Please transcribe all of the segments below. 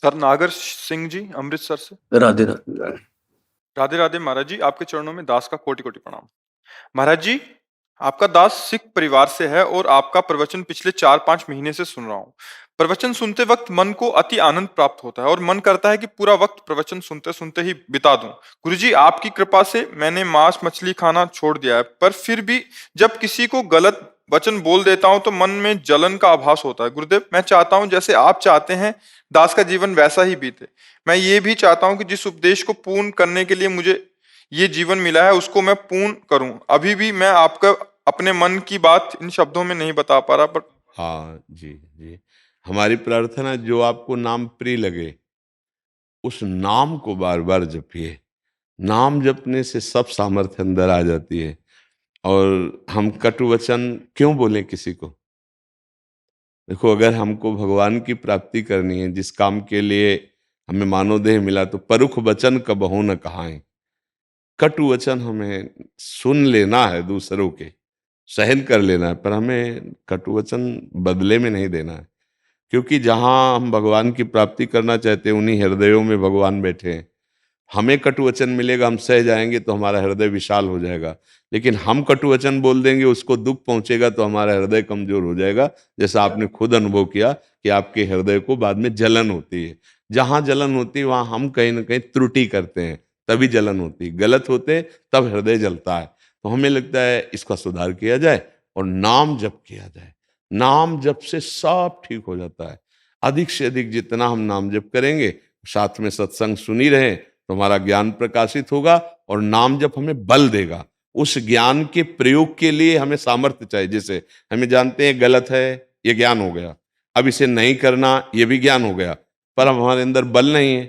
Sir नागर सिंह जी अमृतसर से। राधे राधे। राधे राधे महाराज जी, आपके चरणों में दास का कोटि कोटि प्रणाम। महाराज जी, आपका दास सिख परिवार से है और आपका प्रवचन पिछले 4-5 महीने से सुन रहा हूँ। प्रवचन सुनते वक्त मन को अति आनंद प्राप्त होता है और मन करता है कि पूरा वक्त प्रवचन सुनते सुनते ही बिता दूं। गुरुजी, आपकी कृपा से मैंने मांस मछली खाना छोड़ दिया है, पर फिर भी जब किसी को गलत वचन बोल देता हूं तो मन में जलन का आभास होता है। गुरुदेव, मैं चाहता हूं जैसे आप चाहते हैं दास का जीवन वैसा ही बीते। मैं ये भी चाहता हूं कि जिस उपदेश को पूर्ण करने के लिए मुझे ये जीवन मिला है उसको मैं पूर्ण करूं। अभी भी मैं आपका अपने मन की बात इन शब्दों में नहीं बता पा रहा, पर हाँ जी जी। हमारी प्रार्थना जो आपको नाम प्रिय लगे उस नाम को बार बार जपिए। नाम जपने से सब सामर्थ्य अंदर आ जाती है। और हम कटु वचन क्यों बोलें किसी को? देखो, अगर हमको भगवान की प्राप्ति करनी है, जिस काम के लिए हमें मानव देह मिला, तो परुख वचन कबहु न कहाएं। कटु वचन हमें सुन लेना है, दूसरों के सहन कर लेना है, पर हमें कटु वचन बदले में नहीं देना है। क्योंकि जहां हम भगवान की प्राप्ति करना चाहते हैं उन्हीं हृदयों में भगवान बैठे हैं। हमें कटु वचन मिलेगा, हम सह जाएंगे तो हमारा हृदय विशाल हो जाएगा। लेकिन हम कटु वचन बोल देंगे, उसको दुख पहुंचेगा तो हमारा हृदय कमजोर हो जाएगा। जैसा आपने खुद अनुभव किया कि आपके हृदय को बाद में जलन होती है। जहां जलन होती है वहां हम कहीं ना कहीं त्रुटि करते हैं, तभी जलन होती है। गलत होते तब हृदय जलता है। तो हमें लगता है इसका सुधार किया जाए और नाम जप किया जाए। नाम जप से सब ठीक हो जाता है। अधिक से अधिक जितना हम नाम जप करेंगे, साथ में सत्संग सुनी रहे, तो हमारा ज्ञान प्रकाशित होगा और नाम जप हमें बल देगा। उस ज्ञान के प्रयोग के लिए हमें सामर्थ्य चाहिए। जैसे हमें जानते हैं गलत है, ये ज्ञान हो गया। अब इसे नहीं करना, ये भी ज्ञान हो गया। पर अब हमारे अंदर बल नहीं है,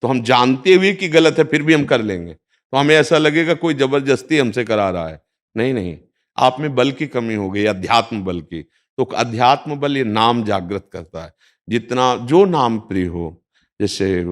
तो हम जानते हुए कि गलत है फिर भी हम कर लेंगे। तो हमें ऐसा लगेगा कोई जबरदस्ती हमसे करा रहा है। नहीं नहीं, आप में बल की कमी हो गई, अध्यात्म बल की। तो अध्यात्म बल ये नाम जागृत करता है। जितना जो नाम प्रिय हो, जैसे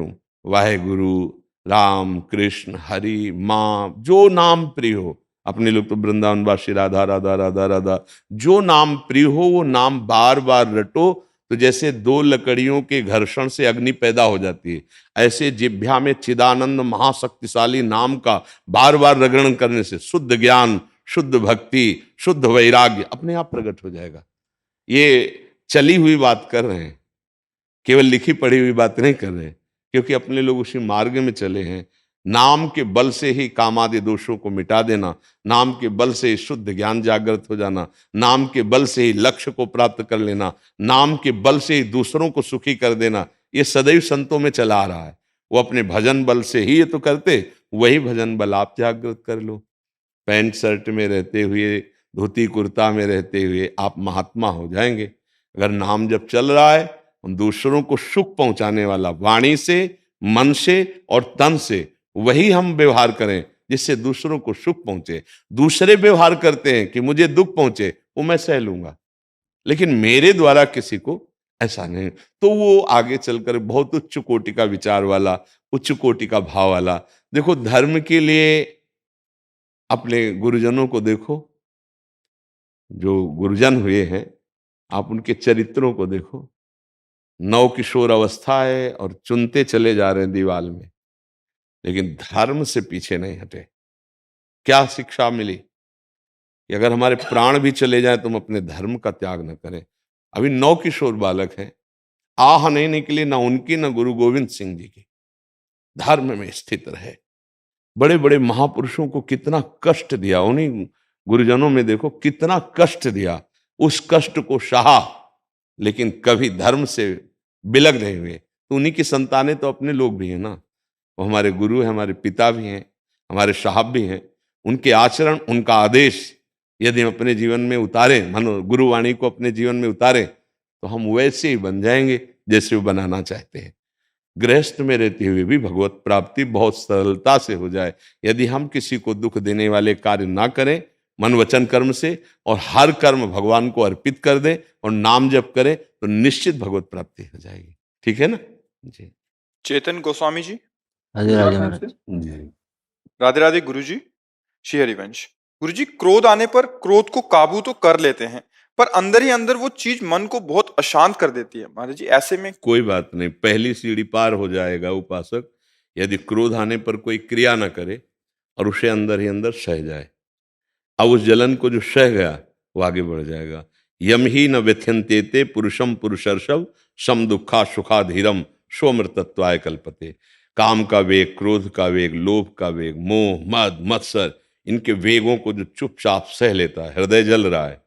वाहेगुरु, राम, कृष्ण, हरि, माँ, जो नाम प्रिय हो। अपने लोग तो वृंदावनवासी राधा राधा राधा राधा, जो नाम प्रिय हो वो नाम बार बार रटो। तो जैसे दो लकड़ियों के घर्षण से अग्नि पैदा हो जाती है, ऐसे जिह्वा में चिदानंद महाशक्तिशाली नाम का बार बार रगड़न करने से शुद्ध ज्ञान, शुद्ध भक्ति, शुद्ध वैराग्य अपने आप प्रकट हो जाएगा। ये चली हुई बात कर रहे हैं, केवल लिखी पढ़ी हुई बात नहीं कर रहे हैं। क्योंकि अपने लोग उसी मार्ग में चले हैं। नाम के बल से ही कामादि दोषों को मिटा देना, नाम के बल से ही शुद्ध ज्ञान जागृत हो जाना, नाम के बल से ही लक्ष्य को प्राप्त कर लेना, नाम के बल से ही दूसरों को सुखी कर देना, ये सदैव संतों में चला आ रहा है। वो अपने भजन बल से ही ये तो करते, वही भजन बल आप जागृत कर लो। पैंट शर्ट में रहते हुए, धोती कुर्ता में रहते हुए आप महात्मा हो जाएंगे। अगर नाम जब चल रहा है, हम दूसरों को सुख पहुंचाने वाला वाणी से, मन से और तन से वही हम व्यवहार करें जिससे दूसरों को सुख पहुंचे। दूसरे व्यवहार करते हैं कि मुझे दुख पहुंचे, वो मैं सह लूंगा, लेकिन मेरे द्वारा किसी को ऐसा नहीं। तो वो आगे चलकर बहुत उच्च कोटि का विचार वाला, उच्च कोटि का भाव वाला। देखो, धर्म के लिए अपने गुरुजनों को देखो, जो गुरुजन हुए हैं, आप उनके चरित्रों को देखो। नव किशोर अवस्था है और चुनते चले जा रहे हैं दीवाल में, लेकिन धर्म से पीछे नहीं हटे। क्या शिक्षा मिली कि अगर हमारे प्राण भी चले जाएं तो हम अपने धर्म का त्याग न करें। अभी नव किशोर बालक हैं, आह नहीं निकली ना उनकी ना गुरु गोविंद सिंह जी की। धर्म में स्थित रहे। बड़े बड़े महापुरुषों को कितना कष्ट दिया, उन्हीं गुरुजनों में देखो कितना कष्ट दिया। उस कष्ट को सहा, लेकिन कभी धर्म से बिलग नहीं हुए। तो उन्हीं की संतानें तो अपने लोग भी हैं ना। वो हमारे गुरु हैं, हमारे पिता भी हैं, हमारे साहब भी हैं। उनके आचरण, उनका आदेश यदि हम अपने जीवन में उतारें, मानो गुरुवाणी को अपने जीवन में उतारें, तो हम वैसे ही बन जाएंगे जैसे वो बनाना चाहते हैं। गृहस्थ में रहते हुए भी भगवत प्राप्ति बहुत सरलता से हो जाए यदि हम किसी को दुख देने वाले कार्य ना करें, मन वचन कर्म से, और हर कर्म भगवान को अर्पित कर दें और नाम जप करें, तो निश्चित भगवत प्राप्ति हो जाएगी। ठीक है ना जी। चेतन गोस्वामी जी। राधे राधे महाराज जी। राधे राधे गुरु जी। श्री हरिवंश। गुरु जी, क्रोध आने पर क्रोध को काबू तो कर लेते हैं, पर अंदर ही अंदर वो चीज मन को बहुत अशांत कर देती है महाराज जी। ऐसे में कोई बात नहीं, पहली सीढ़ी पार हो जाएगा उपासक यदि क्रोध आने पर कोई क्रिया ना करे और उसे अंदर ही अंदर सह जाए। अब उस जलन को जो सह गया वो आगे बढ़ जाएगा। यम ही न व्यथ्यंतेते पुरुषम पुरुषर्षभ सम दुखा सुखा धीरम स्वमृतत्वाय कल्पते। काम का वेग, क्रोध का वेग, लोभ का वेग, मोह, मद, मत्सर, इनके वेगों को जो चुपचाप सह लेता है, हृदय जल रहा है,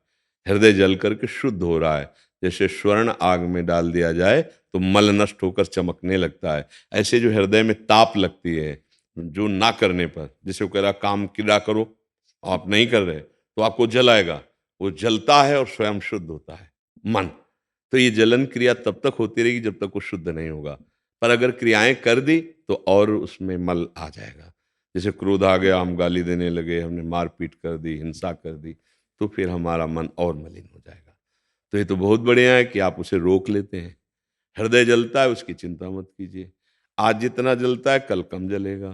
हृदय जल करके शुद्ध हो रहा है। जैसे स्वर्ण आग में डाल दिया जाए तो मल नष्ट होकर चमकने लगता है, ऐसे जो हृदय में ताप लगती है जो ना करने पर, जैसे वो कह रहा काम क्रिया करो, आप नहीं कर रहे तो आपको जलाएगा, वो जलता है और स्वयं शुद्ध होता है मन। तो ये जलन क्रिया तब तक होती रहेगी जब तक वो शुद्ध नहीं होगा। पर अगर क्रियाएं कर दी तो और उसमें मल आ जाएगा। जैसे क्रोध आ गया, हम गाली देने लगे, हमने मारपीट कर दी, हिंसा कर दी, तो फिर हमारा मन और मलिन हो जाएगा। तो ये तो बहुत बढ़िया है कि आप उसे रोक लेते हैं। हृदय जलता है उसकी चिंता मत कीजिए। आज जितना जलता है कल कम जलेगा,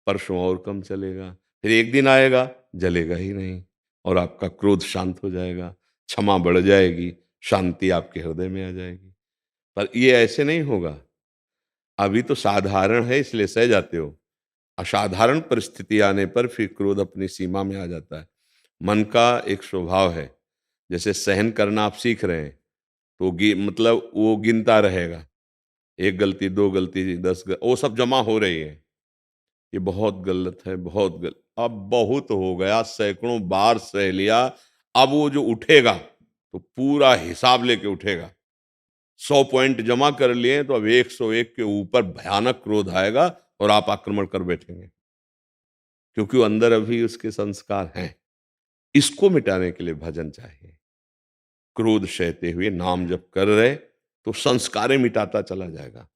परसों और कम चलेगा, फिर एक दिन आएगा जलेगा ही नहीं और आपका क्रोध शांत हो जाएगा, क्षमा बढ़ जाएगी, शांति आपके हृदय में आ जाएगी। पर ये ऐसे नहीं होगा। अभी तो साधारण है इसलिए सह जाते हो, असाधारण परिस्थिति आने पर फिर क्रोध अपनी सीमा में आ जाता है। मन का एक स्वभाव है, जैसे सहन करना आप सीख रहे हैं तो मतलब वो गिनता रहेगा, एक गलती, दो गलती, वो सब जमा हो रही है। ये बहुत गलत है, बहुत गलत। अब बहुत हो गया, सैकड़ों बार सह लिया। अब वो जो उठेगा तो पूरा हिसाब लेके उठेगा। 100 पॉइंट जमा कर लिए तो अब 101 के ऊपर भयानक क्रोध आएगा और आप आक्रमण कर बैठेंगे, क्योंकि वो अंदर अभी उसके संस्कार हैं। इसको मिटाने के लिए भजन चाहिए। क्रोध सहते हुए नाम जप कर रहे तो संस्कारें मिटाता चला जाएगा।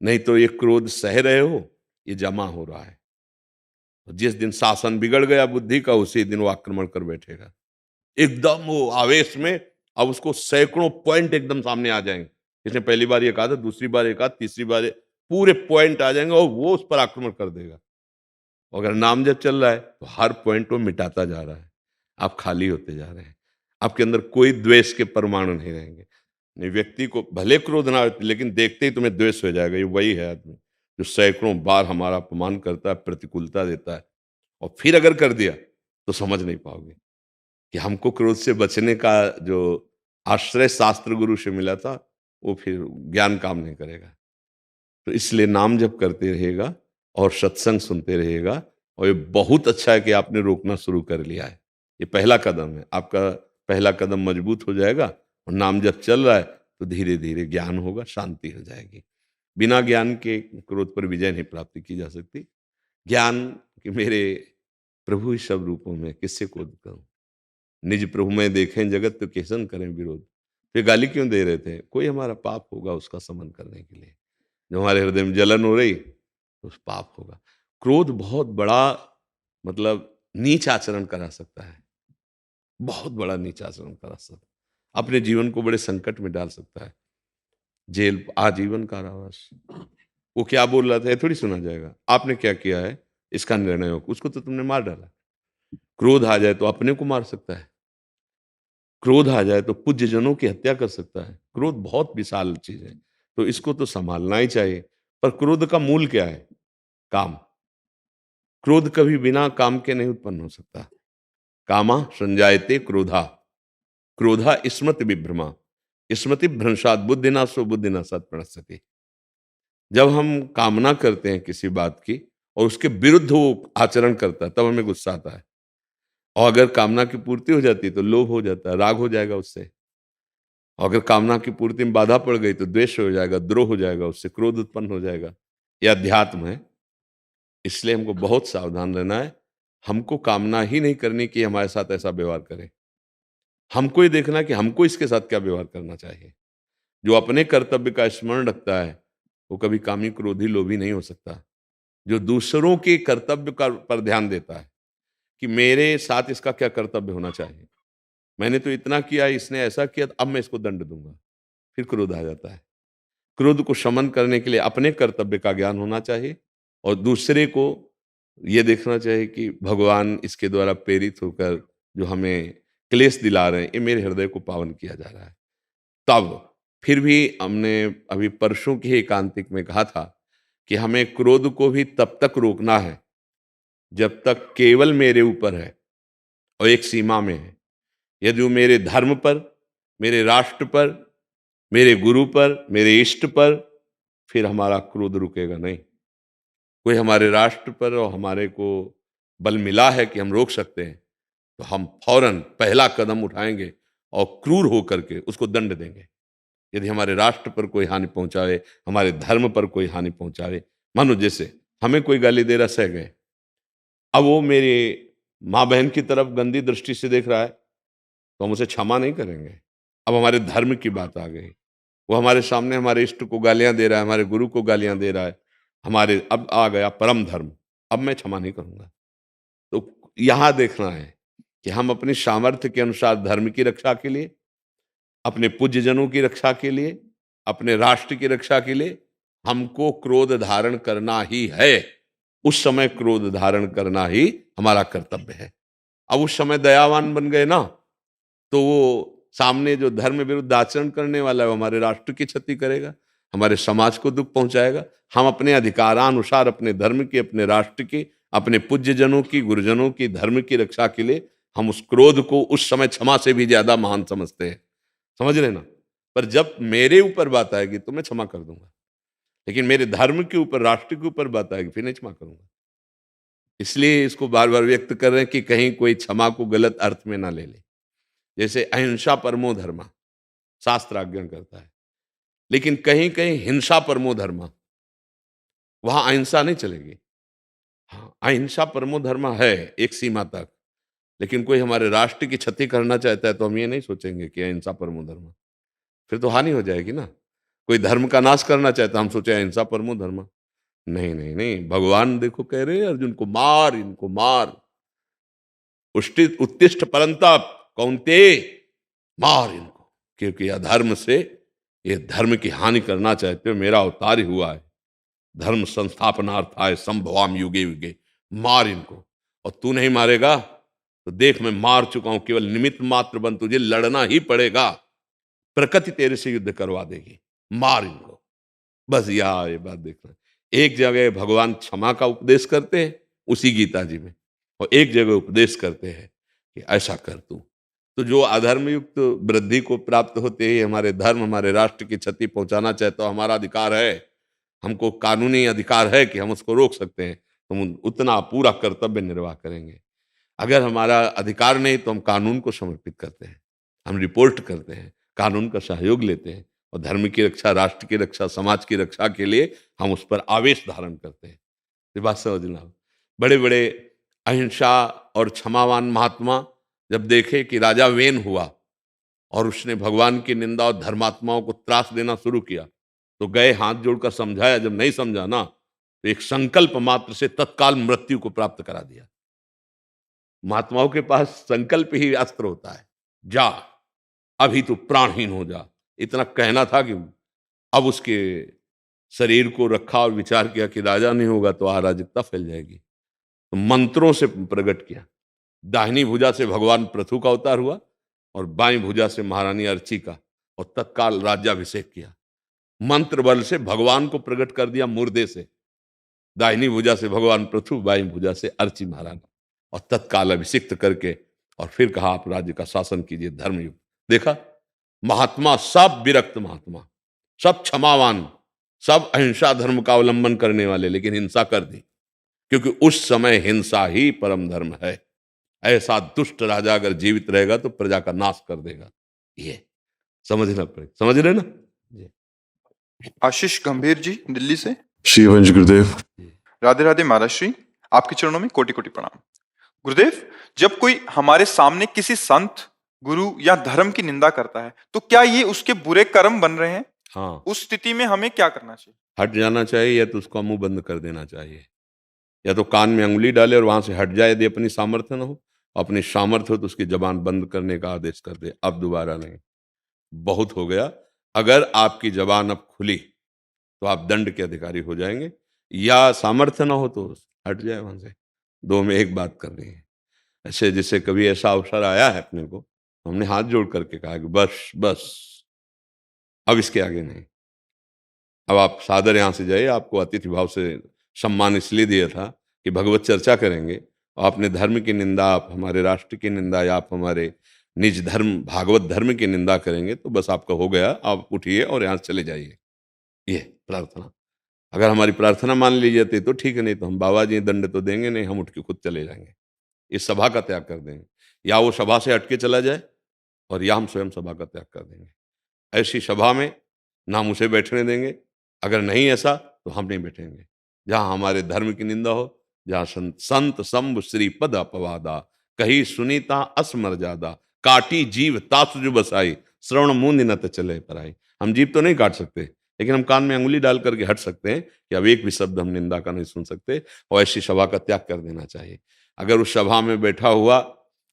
नहीं तो ये क्रोध सह रहे हो, ये जमा हो रहा है। जिस दिन शासन बिगड़ गया बुद्धि का उसी दिन वो आक्रमण कर बैठेगा एकदम वो आवेश में। अब उसको सैकड़ों पॉइंट एकदम सामने आ जाएंगे। इसने पहली बार ये कहा था, दूसरी बार ये कहा, तीसरी बार पूरे पॉइंट आ जाएंगे और वो उस पर आक्रमण कर देगा। अगर नाम जब चल रहा है तो हर पॉइंट वो मिटाता जा रहा है, आप खाली होते जा रहे हैं। आपके अंदर कोई द्वेष के परमाणु नहीं रहेंगे। नहीं, व्यक्ति को भले क्रोध ना हो लेकिन देखते ही तुम्हें द्वेष हो जाएगा। ये वही है आदमी जो सैकड़ों बार हमारा अपमान करता है, प्रतिकूलता देता है, और फिर अगर कर दिया तो समझ नहीं पाओगे कि हमको क्रोध से बचने का जो आश्रय शास्त्र गुरु से मिला था वो फिर ज्ञान काम नहीं करेगा। तो इसलिए नाम जप करते रहेगा और सत्संग सुनते रहेगा। और ये बहुत अच्छा है कि आपने रोकना शुरू कर लिया है। ये पहला कदम है, आपका पहला कदम मजबूत हो जाएगा और नाम जब चल रहा है तो धीरे धीरे ज्ञान होगा, शांति हो जाएगी। बिना ज्ञान के क्रोध पर विजय नहीं प्राप्त की जा सकती। ज्ञान कि मेरे प्रभु ही सब रूपों में, किससे क्रोध करूं, निज प्रभु में देखें जगत तो कैसन करें विरोध। तो ये गाली क्यों दे रहे थे? कोई हमारा पाप होगा उसका समन करने के लिए। जो हमारे हृदय में जलन हो रही तो उस पाप होगा। क्रोध बहुत बड़ा मतलब नीच आचरण करा सकता है, बहुत बड़ा नीच आचरण करा सकता है, अपने जीवन को बड़े संकट में डाल सकता है। जेल, आजीवन कारावास। वो क्या बोल रहा था ये थोड़ी सुना जाएगा। आपने क्या किया है इसका निर्णय हो, उसको तो तुमने मार डाला। क्रोध आ जाए तो अपने को मार सकता है, क्रोध आ जाए तो पूज्य जनों की हत्या कर सकता है। क्रोध बहुत विशाल चीज है, तो इसको तो संभालना ही चाहिए। पर क्रोध का मूल क्या है? काम। क्रोध कभी बिना काम के नहीं उत्पन्न हो सकता। कामा संजायते क्रोधा, क्रोधा स्मृति विभ्रमा, स्मृति भ्रंशात बुद्धिनाशो बुद्धिनाशात प्रणश्यति। जब हम कामना करते हैं किसी बात की और उसके विरुद्ध वो आचरण करता है तब हमें गुस्सा आता है। और अगर कामना की पूर्ति हो जाती है तो लोभ हो जाता है, राग हो जाएगा उससे। और अगर कामना की पूर्ति में बाधा पड़ गई तो द्वेष हो जाएगा, द्रोह हो जाएगा, उससे क्रोध उत्पन्न हो जाएगा। यह अध्यात्म है। इसलिए हमको बहुत सावधान रहना है। हमको कामना ही नहीं करनी कि हमारे साथ ऐसा व्यवहार करे। हमको ये देखना है कि हमको इसके साथ क्या व्यवहार करना चाहिए। जो अपने कर्तव्य का स्मरण रखता है वो कभी कामी, क्रोधी, लोभी नहीं हो सकता। जो दूसरों के कर्तव्य पर ध्यान देता है कि मेरे साथ इसका क्या कर्तव्य होना चाहिए, मैंने तो इतना किया, इसने ऐसा किया, अब मैं इसको दंड दूंगा, फिर क्रोध आ जाता है। क्रोध को शमन करने के लिए अपने कर्तव्य का ज्ञान होना चाहिए और दूसरे को ये देखना चाहिए कि भगवान इसके द्वारा प्रेरित होकर जो हमें क्लेश दिला रहे हैं, ये मेरे हृदय को पावन किया जा रहा है। तब फिर भी हमने अभी परसों की एकांतिक में कहा था कि हमें क्रोध को भी तब तक रोकना है जब तक केवल मेरे ऊपर है और एक सीमा में है। यदि वो मेरे धर्म पर, मेरे राष्ट्र पर, मेरे गुरु पर, मेरे इष्ट पर, फिर हमारा क्रोध रुकेगा नहीं। कोई हमारे राष्ट्र पर और हमारे को बल मिला है कि हम रोक सकते हैं, तो हम फौरन पहला कदम उठाएंगे और क्रूर होकर के उसको दंड देंगे। यदि हमारे राष्ट्र पर कोई हानि पहुंचावे, हमारे धर्म पर कोई हानि पहुंचावे, मानो जैसे हमें कोई गाली दे रहा, सह गए, अब वो मेरी माँ बहन की तरफ गंदी दृष्टि से देख रहा है, तो हम उसे क्षमा नहीं करेंगे। अब हमारे धर्म की बात आ गई, वो हमारे सामने हमारे इष्ट को गालियां दे रहा है, हमारे गुरु को गालियां दे रहा है, हमारे अब आ गया परम धर्म, अब मैं क्षमा नहीं करूंगा। तो यहां देखना है कि हम अपनी सामर्थ्य के अनुसार धर्म की रक्षा के लिए, अपने पूज्यजनों की रक्षा के लिए, अपने राष्ट्र की रक्षा के लिए हमको क्रोध धारण करना ही है। उस समय क्रोध धारण करना ही हमारा कर्तव्य है। अब उस समय दयावान बन गए ना, तो वो सामने जो धर्म विरुद्ध आचरण करने वाला है वो हमारे राष्ट्र की क्षति करेगा, हमारे समाज को दुख पहुंचाएगा। हम अपने अधिकारानुसार अपने धर्म की, अपने राष्ट्र की, अपने पूज्यजनों की, गुरुजनों की, धर्म की रक्षा के लिए हम उस क्रोध को उस समय क्षमा से भी ज्यादा महान समझते हैं। समझ रहे ना? पर जब मेरे ऊपर बात आएगी तो मैं क्षमा कर दूंगा, लेकिन मेरे धर्म के ऊपर, राष्ट्र के ऊपर बात आएगी फिर नहीं क्षमा करूंगा। इसलिए इसको बार बार व्यक्त कर रहे हैं कि कहीं कोई क्षमा को गलत अर्थ में ना ले ले। जैसे अहिंसा परमो धर्मा शास्त्र आज्ञा करता है, लेकिन कहीं कहीं हिंसा परमो धर्मा, वहां अहिंसा नहीं चलेगी। हाँ, अहिंसा परमो धर्मा है एक सीमा तक, लेकिन कोई हमारे राष्ट्र की क्षति करना चाहता है तो हम ये नहीं सोचेंगे कि अहिंसा परमो धर्मा, फिर तो हानि हो जाएगी ना। कोई धर्म का नाश करना चाहता, हम सोचे अहिंसा परमो धर्मा, नहीं नहीं नहीं, भगवान देखो कह रहे हैं अर्जुन को, मार इनको, मार, उत्तिष्ठ परंतप कौन्ते, मार इनको, क्योंकि अधर्म से, ये धर्म की हानि करना चाहते हो, मेरा अवतार ही हुआ है, धर्म संस्थापनार्थाय संभवाम युगे युगे, मार इनको। और तू नहीं मारेगा तो देख मैं मार चुका हूं, केवल निमित्त मात्र बन, तुझे लड़ना ही पड़ेगा, प्रकृति तेरे से युद्ध करवा देगी, मार इनको। बस ये बात देखना। एक जगह भगवान क्षमा का उपदेश करते हैं उसी गीता जी में, और एक जगह उपदेश करते हैं कि ऐसा कर तू। तो जो अधर्म युक्त वृद्धि को प्राप्त होते ही हमारे धर्म, हमारे राष्ट्र की क्षति पहुंचाना चाहे तो हमारा अधिकार है, हमको कानूनी अधिकार है कि हम उसको रोक सकते हैं, तो हम उतना पूरा कर्तव्य निर्वाह करेंगे। अगर हमारा अधिकार नहीं तो हम कानून को समर्पित करते हैं, हम रिपोर्ट करते हैं, कानून का सहयोग लेते हैं, और धर्म की रक्षा, राष्ट्र की रक्षा, समाज की रक्षा के लिए हम उस पर आवेश धारण करते हैं। ये बात समझना। बड़े बड़े अहिंसा और क्षमावान महात्मा जब देखे कि राजा वेन हुआ और उसने भगवान की निंदा और धर्मात्माओं को त्रास देना शुरू किया, तो गए हाथ जोड़कर समझाया, जब नहीं समझा ना तो एक संकल्प मात्र से तत्काल मृत्यु को प्राप्त करा दिया। महात्माओं के पास संकल्प ही अस्त्र होता है, जा अभी तू प्राणहीन हो जा, इतना कहना था कि अब उसके शरीर को रखा और विचार किया कि राजा नहीं होगा तो अराजकता फैल जाएगी, तो मंत्रों से प्रकट किया। दाहिनी भुजा से भगवान पृथु का अवतार हुआ और बाईं भुजा से महारानी अर्ची का, और तत्काल राज्याभिषेक किया। मंत्र बल से भगवान को प्रकट कर दिया मुर्दे से, दाहिनी भुजा से भगवान पृथु, बाईं भुजा से अर्ची महारानी, और तत्काल अभिषिक्त करके और फिर कहा आप राज्य का शासन कीजिए धर्मयुक्त। देखा, महात्मा सब विरक्त महात्मा, सब क्षमावान, सब अहिंसा धर्म का अवलंबन करने वाले, लेकिन हिंसा कर दी, क्योंकि उस समय हिंसा ही परम धर्म है। ऐसा दुष्ट राजा अगर जीवित रहेगा तो प्रजा का नाश कर देगा, ये समझना पड़ेगा। समझ रहे ना? आशीष गंभीर जी दिल्ली से। श्री वंश गुरुदेव। राधे राधे महाराज श्री, आपके चरणों में कोटि कोटि प्रणाम। गुरुदेव, जब कोई हमारे सामने किसी संत, गुरु या धर्म की निंदा करता है तो क्या ये उसके बुरे कर्म बन रहे हैं? हाँ, उस स्थिति में हमें क्या करना चाहिए? हट जाना चाहिए, या तो उसका मुंह बंद कर देना चाहिए, या तो कान में अंगुली डाले और वहां से हट जाए यदि अपनी सामर्थ्य न हो, अपनी सामर्थ्य हो तो उसकी जबान बंद करने का आदेश कर दे, अब दोबारा नहीं, बहुत हो गया। अगर आपकी जबान अब खुली तो आप दंड के अधिकारी हो जाएंगे, या सामर्थ्य ना हो तो हट जाए वहां से। दो में एक बात करनी है। ऐसे जैसे कभी ऐसा अवसर आया है अपने को तो हमने हाथ जोड़ करके कहा कि बस बस, अब इसके आगे नहीं। अब आप सादर यहाँ से जाइए, आपको अतिथि भाव से सम्मान इसलिए दिया था कि भगवत चर्चा करेंगे, और अपने धर्म की निंदा, आप हमारे राष्ट्र की निंदा, या आप हमारे निज धर्म भागवत धर्म की निंदा करेंगे तो बस आपका हो गया, आप उठिए और यहाँ से चले जाइए। ये प्रार्थना, अगर हमारी प्रार्थना मान ली जाती तो ठीक है, नहीं तो हम बाबा जी दंड तो देंगे नहीं, हम उठ के खुद चले जाएंगे, इस सभा का त्याग कर देंगे, या वो सभा से हट के चला जाए, और या हम स्वयं सभा का त्याग कर देंगे। ऐसी सभा में ना हम उसे बैठने देंगे, अगर नहीं ऐसा तो हम नहीं बैठेंगे। जहाँ हमारे धर्म की निंदा हो, जहाँ संत संत संभ श्री पद अपवादा, कही सुनीता असमर्यादा, काटी जीव तासुज बसाई, श्रवण मूंद न त चले पराई। हम जीव तो नहीं काट सकते, लेकिन हम कान में अंगुली डाल करके हट सकते हैं कि अब एक भी शब्द हम निंदा का नहीं सुन सकते, और ऐसी सभा का त्याग कर देना चाहिए। अगर उस सभा में बैठा हुआ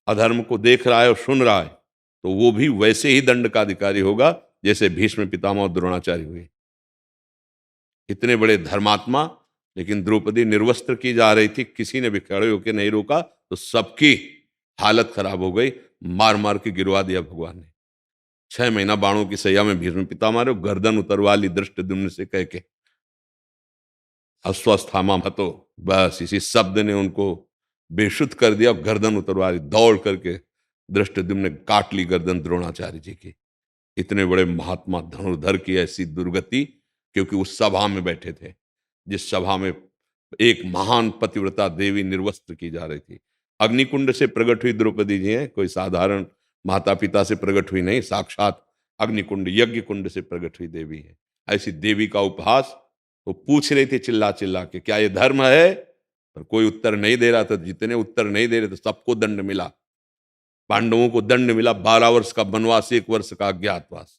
अधर्म को देख रहा है और सुन रहा है, तो वो भी वैसे ही दंड का अधिकारी होगा जैसे भीष्म पितामह और द्रोणाचार्य हुए। इतने बड़े धर्मात्मा, लेकिन द्रौपदी निर्वस्त्र की जा रही थी, किसी ने भी खड़े होकर नहीं रोका, तो सबकी हालत खराब हो गई, मार मार के गिरवा दिया भगवान ने। 6 महीना बाणों की सैया में भीष्म पितामह ने गर्दन उतरवा ली धृष्टद्युम्न से कह के, अस्वस्थामा हतो, बस इसी शब्द ने उनको बेशुद्ध कर दिया, गर्दन उतरवा ली, दौड़ करके धृष्टद्युम्न ने काट ली गर्दन द्रोणाचार्य जी की। इतने बड़े महात्मा धनुर्धर की ऐसी दुर्गति, क्योंकि उस सभा में बैठे थे, जिस सभा में एक महान पतिव्रता देवी निर्वस्त्र की जा रही थी। अग्निकुंड से प्रकट हुई द्रौपदी जी हैं, कोई साधारण माता पिता से प्रकट हुई नहीं, साक्षात अग्निकुंड यज्ञ कुंड से प्रकट हुई देवी है। ऐसी देवी का उपहास वो पूछ रही थी चिल्ला चिल्ला के, क्या ये धर्म है? पर कोई उत्तर नहीं दे रहा था। जितने उत्तर नहीं दे रहे थे सबको दंड मिला। पांडवों को दंड मिला 12 वर्ष का वनवास, 1 वर्ष का अज्ञातवास,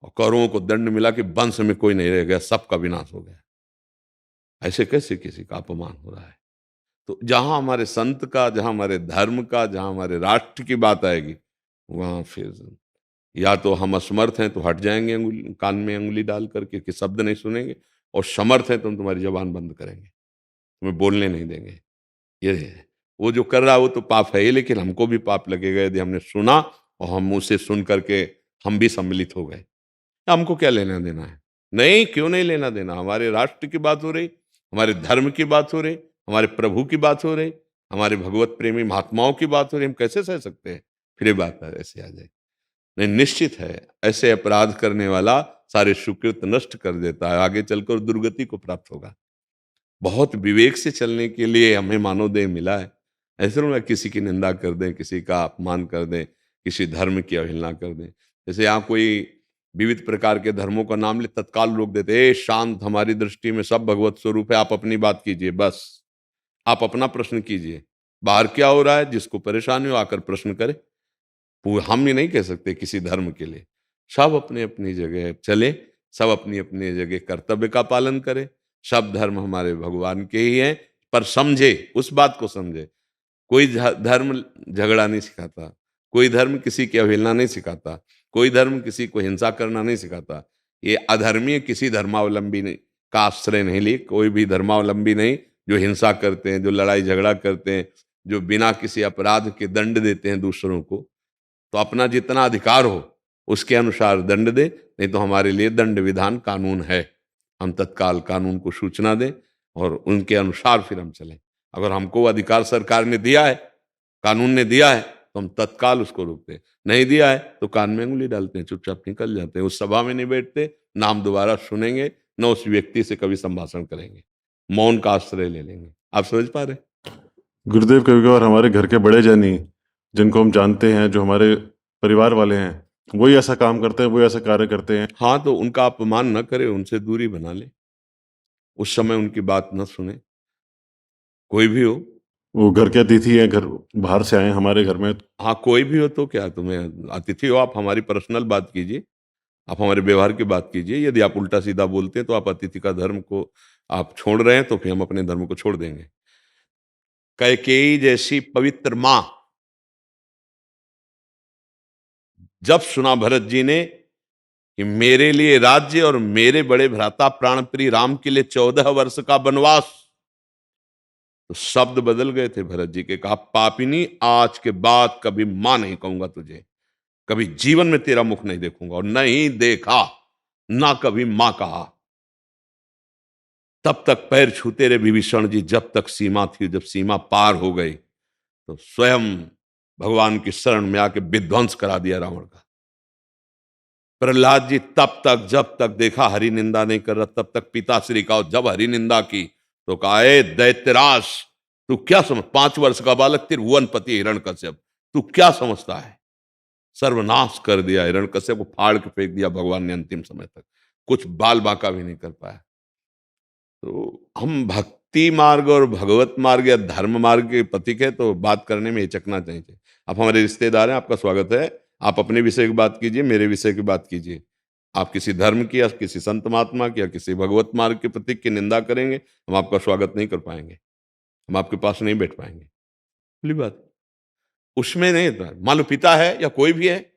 और कौरवों को दंड मिला कि वंश में कोई नहीं रह गया, सबका विनाश हो गया। ऐसे कैसे किसी का अपमान हो रहा है? तो जहां हमारे संत का, जहां हमारे धर्म का, जहां हमारे राष्ट्र की बात आएगी, वहां फिर या तो हम असमर्थ हैं तो हट जाएंगे कान में अंगुली डाल करके कि शब्द नहीं सुनेंगे, और समर्थ हैं तो हम तुम्हारी जबान बंद करेंगे, तुम्हें बोलने नहीं देंगे। ये है। वो जो कर रहा है वो तो पाप है ही, लेकिन हमको भी पाप लगेगा यदि हमने सुना और हम उसे सुन करके हम भी सम्मिलित हो गए। हमको क्या लेना देना है? नहीं, क्यों नहीं लेना देना? हमारे राष्ट्र की बात हो रही, हमारे धर्म की बात हो रही, हमारे प्रभु की बात हो रही, हमारे भगवत प्रेमी महात्माओं की बात हो रही, हम कैसे सह सकते हैं? फिर ये बात ऐसे आ जाए। नहीं, निश्चित है ऐसे अपराध करने वाला सारे सुकृत नष्ट कर देता है, आगे चलकर दुर्गति को प्राप्त होगा। बहुत विवेक से चलने के लिए हमें मानव देह मिला है। ऐसे ना किसी की निंदा कर दें, किसी का अपमान कर दें, किसी धर्म की अवहेलना कर दें। जैसे यहाँ कोई विविध प्रकार के धर्मों का नाम ले, तत्काल लोग देते, ए शांत, हमारी दृष्टि में सब भगवत स्वरूप है, आप अपनी बात कीजिए, बस आप अपना प्रश्न कीजिए, बाहर क्या हो रहा है जिसको परेशानी हो आकर प्रश्न करे। हम ही नहीं कह सकते किसी धर्म के लिए। सब अपनी अपनी जगह चले, सब अपनी अपनी जगह कर्तव्य का पालन करें। सब धर्म हमारे भगवान के ही हैं, पर समझे, उस बात को समझे। कोई धर्म झगड़ा नहीं सिखाता, कोई धर्म किसी की अवहेलना नहीं सिखाता, कोई धर्म किसी को हिंसा करना नहीं सिखाता। ये अधर्मीय किसी धर्मावलंबी का आश्रय नहीं ली, कोई भी धर्मावलंबी नहीं जो हिंसा करते हैं, जो लड़ाई झगड़ा करते हैं, जो बिना किसी अपराध के दंड देते हैं दूसरों को। तो अपना जितना अधिकार हो उसके अनुसार दंड दे, नहीं तो हमारे लिए दंड विधान कानून है। हम तत्काल कानून को सूचना दें और उनके अनुसार फिर हम चलें। अगर हमको अधिकार सरकार ने दिया है, कानून ने दिया है, तो हम तत्काल उसको रोकते हैं। नहीं दिया है तो कान में उंगली डालते हैं, चुपचाप निकल जाते हैं, उस सभा में नहीं बैठते, ना हम दोबारा सुनेंगे, न उस व्यक्ति से कभी संभाषण करेंगे, मौन का आश्रय ले लेंगे। आप समझ पा रहे? गुरुदेव, कभी कभार हमारे घर के बड़े जन ही, जिनको हम जानते हैं, जो हमारे परिवार वाले हैं, वही ऐसा काम करते हैं, वही ऐसा कार्य करते हैं। हाँ, तो उनका अपमान न करे, उनसे दूरी बना ले, उस समय उनकी बात न सुने, कोई भी हो। वो घर के अतिथि हैं, घर बाहर से आए हैं हमारे घर में। हाँ, कोई भी हो तो क्या, तुम्हें अतिथि हो, आप हमारी पर्सनल बात कीजिए, आप हमारे व्यवहार की बात कीजिए। यदि आप उल्टा सीधा बोलते हैं तो आप अतिथि का धर्म को आप छोड़ रहे हैं, तो फिर हम अपने धर्म को छोड़ देंगे। कैकेयी जैसी पवित्र मां, जब सुना भरत जी ने कि मेरे लिए राज्य और मेरे बड़े भ्राता प्राणप्रिय राम के लिए 14 वर्ष का वनवास, तो शब्द बदल गए थे भरत जी के। कहा, पापिनी, आज के बाद कभी मां नहीं कहूंगा तुझे, कभी जीवन में तेरा मुख नहीं देखूंगा, और नहीं देखा, ना कभी मां कहा। तब तक पैर छूते रहे विभीषण जी, जब तक सीमा थी। जब सीमा पार हो गई तो स्वयं भगवान की शरण में आके विध्वंस करा दिया रावण का। प्रहलाद जी तब तक, जब तक देखा हरि निंदा नहीं कर रहा, तब तक पिताश्री का, जब हरि निंदा की तो कहा, ए दैत्यराज, तू क्या समझ, 5 वर्ष का बालक, त्रिभुवनपति हिरण्यकश्यप, तू क्या समझता है? सर्वनाश कर दिया हिरण्यकश्यप को, फाड़ के फेंक दिया भगवान ने अंतिम समय तक, कुछ बाल बांका भी नहीं कर पाया। तो हम भक्ति मार्ग और भगवत मार्ग या धर्म मार्ग के पथिक है, तो बात करने में हिचकना चाहिए। आप हमारे रिश्तेदार हैं, आपका स्वागत है, आप अपने विषय की बात कीजिए, मेरे विषय की बात कीजिए। आप किसी धर्म की या किसी संत महात्मा की या किसी भगवत मार्ग के प्रतीक की निंदा करेंगे, हम आपका स्वागत नहीं कर पाएंगे, हम आपके पास नहीं बैठ पाएंगे। खुली बात, उसमें नहीं। मान लो पिता है या कोई भी है,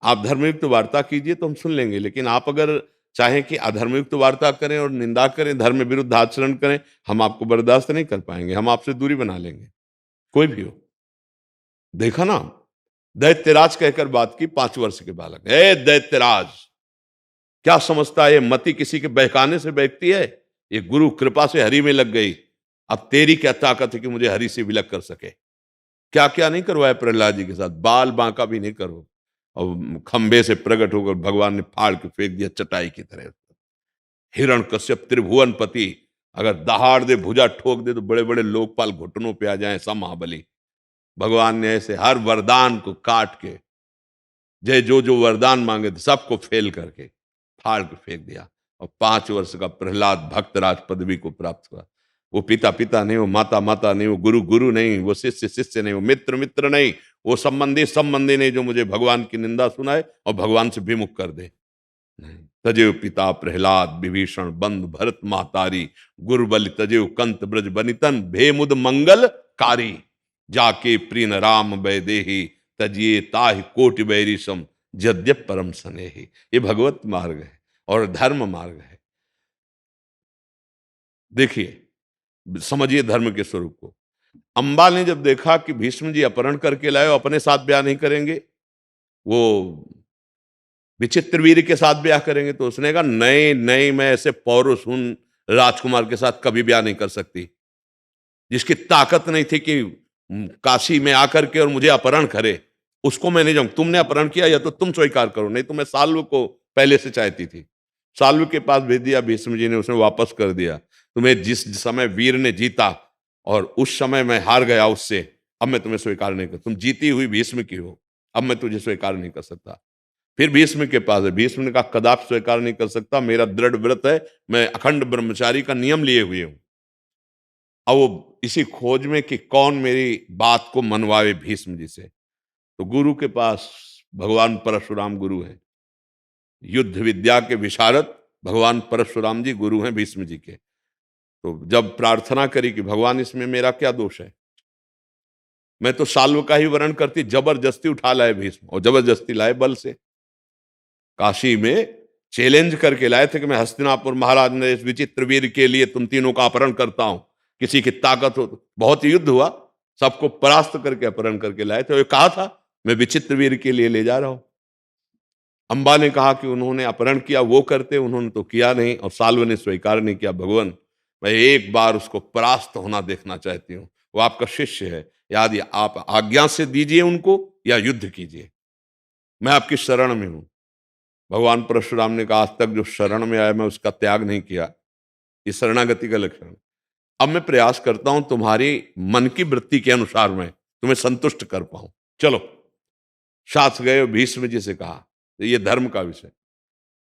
आप धर्मयुक्त वार्ता कीजिए तो हम सुन लेंगे, लेकिन आप अगर चाहें कि अधर्मयुक्त वार्ता करें और निंदा करें, धर्म विरुद्ध आचरण करें, हम आपको बर्दाश्त नहीं कर पाएंगे, हम आपसे दूरी बना लेंगे, कोई भी हो। देखा ना, दैत्यराज कहकर बात की 5 वर्ष के बालक, ए दैत्यराज, क्या समझता है ये मति किसी के बहकाने से बहकती है? ये गुरु कृपा से हरि में लग गई। अब तेरी क्या ताकत है कि मुझे हरि से विलग कर सके? क्या क्या नहीं करवाया प्रहलाद जी के साथ, बाल बांका भी नहीं करो। और खंबे से प्रकट होकर भगवान ने फाड़ के फेंक दिया चटाई की तरह। हिरण्यकश्यप त्रिभुवनपति अगर दहाड़ दे, भुजा ठोक दे तो बड़े बड़े लोकपाल घुटनों पे आ जाए, ऐसा महाबली। भगवान ने ऐसे हर वरदान को काट के, जय जो जो वरदान मांगे थे सबको फेल करके फाड़ के फेंक दिया। और 5 वर्ष का प्रहलाद भक्तराज पदवी को प्राप्त हुआ। वो पिता पिता नहीं, वो माता माता नहीं, वो गुरु गुरु नहीं, वो शिष्य शिष्य नहीं, वो मित्र मित्र नहीं, वो संबंधी संबंधी नहीं, जो मुझे भगवान की निंदा सुनाए और भगवान से विमुख कर दे। नहीं, तजेव पिता प्रहलाद विभीषण बंधु भरत महतारी, गुरुबल तजेव कंत ब्रज बनितन, भेमुद मंगल कारी, जाके प्रीन राम वैदेही, तजिए ताहि कोटि बैरिसम, यद्यप परम स्नेही। ये भगवत मार्ग है और धर्म मार्ग है। देखिए, समझिए धर्म के स्वरूप को। अंबा ने जब देखा कि भीष्म जी अपहरण करके लाए, अपने साथ ब्याह नहीं करेंगे, वो विचित्र वीर के साथ ब्याह करेंगे, तो उसने कहा, नहीं नहीं, मैं ऐसे पौरुषून राजकुमार के साथ कभी ब्याह नहीं कर सकती, जिसकी ताकत नहीं थी कि काशी में आकर के और मुझे अपहरण करे, उसको मैं नहीं जाऊं। तुमने अपहरण किया या तो तुम स्वीकार करो, नहीं तो मैं साल्व को पहले से चाहती थी। साल्व के पास भेज दिया भीष्म जी ने, उसने वापस कर दिया। तुम्हें जिस समय वीर ने जीता और उस समय मैं हार गया उससे, अब मैं तुम्हें स्वीकार नहीं कर, तुम जीती हुई भीष्म की हो, अब मैं तुझे स्वीकार नहीं कर सकता। फिर भीष्म के पास है, भीष्म ने कहा, कदापि स्वीकार नहीं कर सकता, मेरा दृढ़ व्रत है, मैं अखंड ब्रह्मचारी का नियम लिए हुए हूं। अब वो इसी खोज में कि कौन मेरी बात को मनवावे भीष्म जी से, तो गुरु के पास भगवान परशुराम गुरु हैं, युद्ध विद्या के विशारद भगवान परशुराम जी गुरु हैं भीष्म जी के। तो जब प्रार्थना करी कि भगवान इसमें मेरा क्या दोष है, मैं तो साल्व का ही वर्ण करती, जबरदस्ती उठा लाए भीष्म, और जबरदस्ती लाए बल से। काशी में चैलेंज करके लाए थे कि मैं हस्तिनापुर महाराज ने इस विचित्र वीर के लिए तुम तीनों का अपहरण करता हूं, किसी की ताकत हो। बहुत युद्ध हुआ, सबको परास्त करके अपहरण करके लाए थे। कहा था मैं विचित्र वीर के लिए ले जा रहा हूं। अंबा ने कहा कि उन्होंने अपहरण किया, वो करते, उन्होंने तो किया नहीं, और साल्व ने स्वीकार नहीं किया। भगवान, मैं एक बार उसको परास्त होना देखना चाहती हूँ, वो आपका शिष्य है, यदि आप आज्ञा से दीजिए उनको या युद्ध कीजिए, मैं आपकी शरण में हूं। भगवान परशुराम ने कहा, आज तक जो शरण में आया मैं उसका त्याग नहीं किया, ये शरणागति का लक्षण। अब मैं प्रयास करता हूं तुम्हारी मन की वृत्ति के अनुसार मैं तुम्हें संतुष्ट कर पाऊं। चलो, साथ गए, भीष्म जी से कहा, तो ये धर्म का विषय,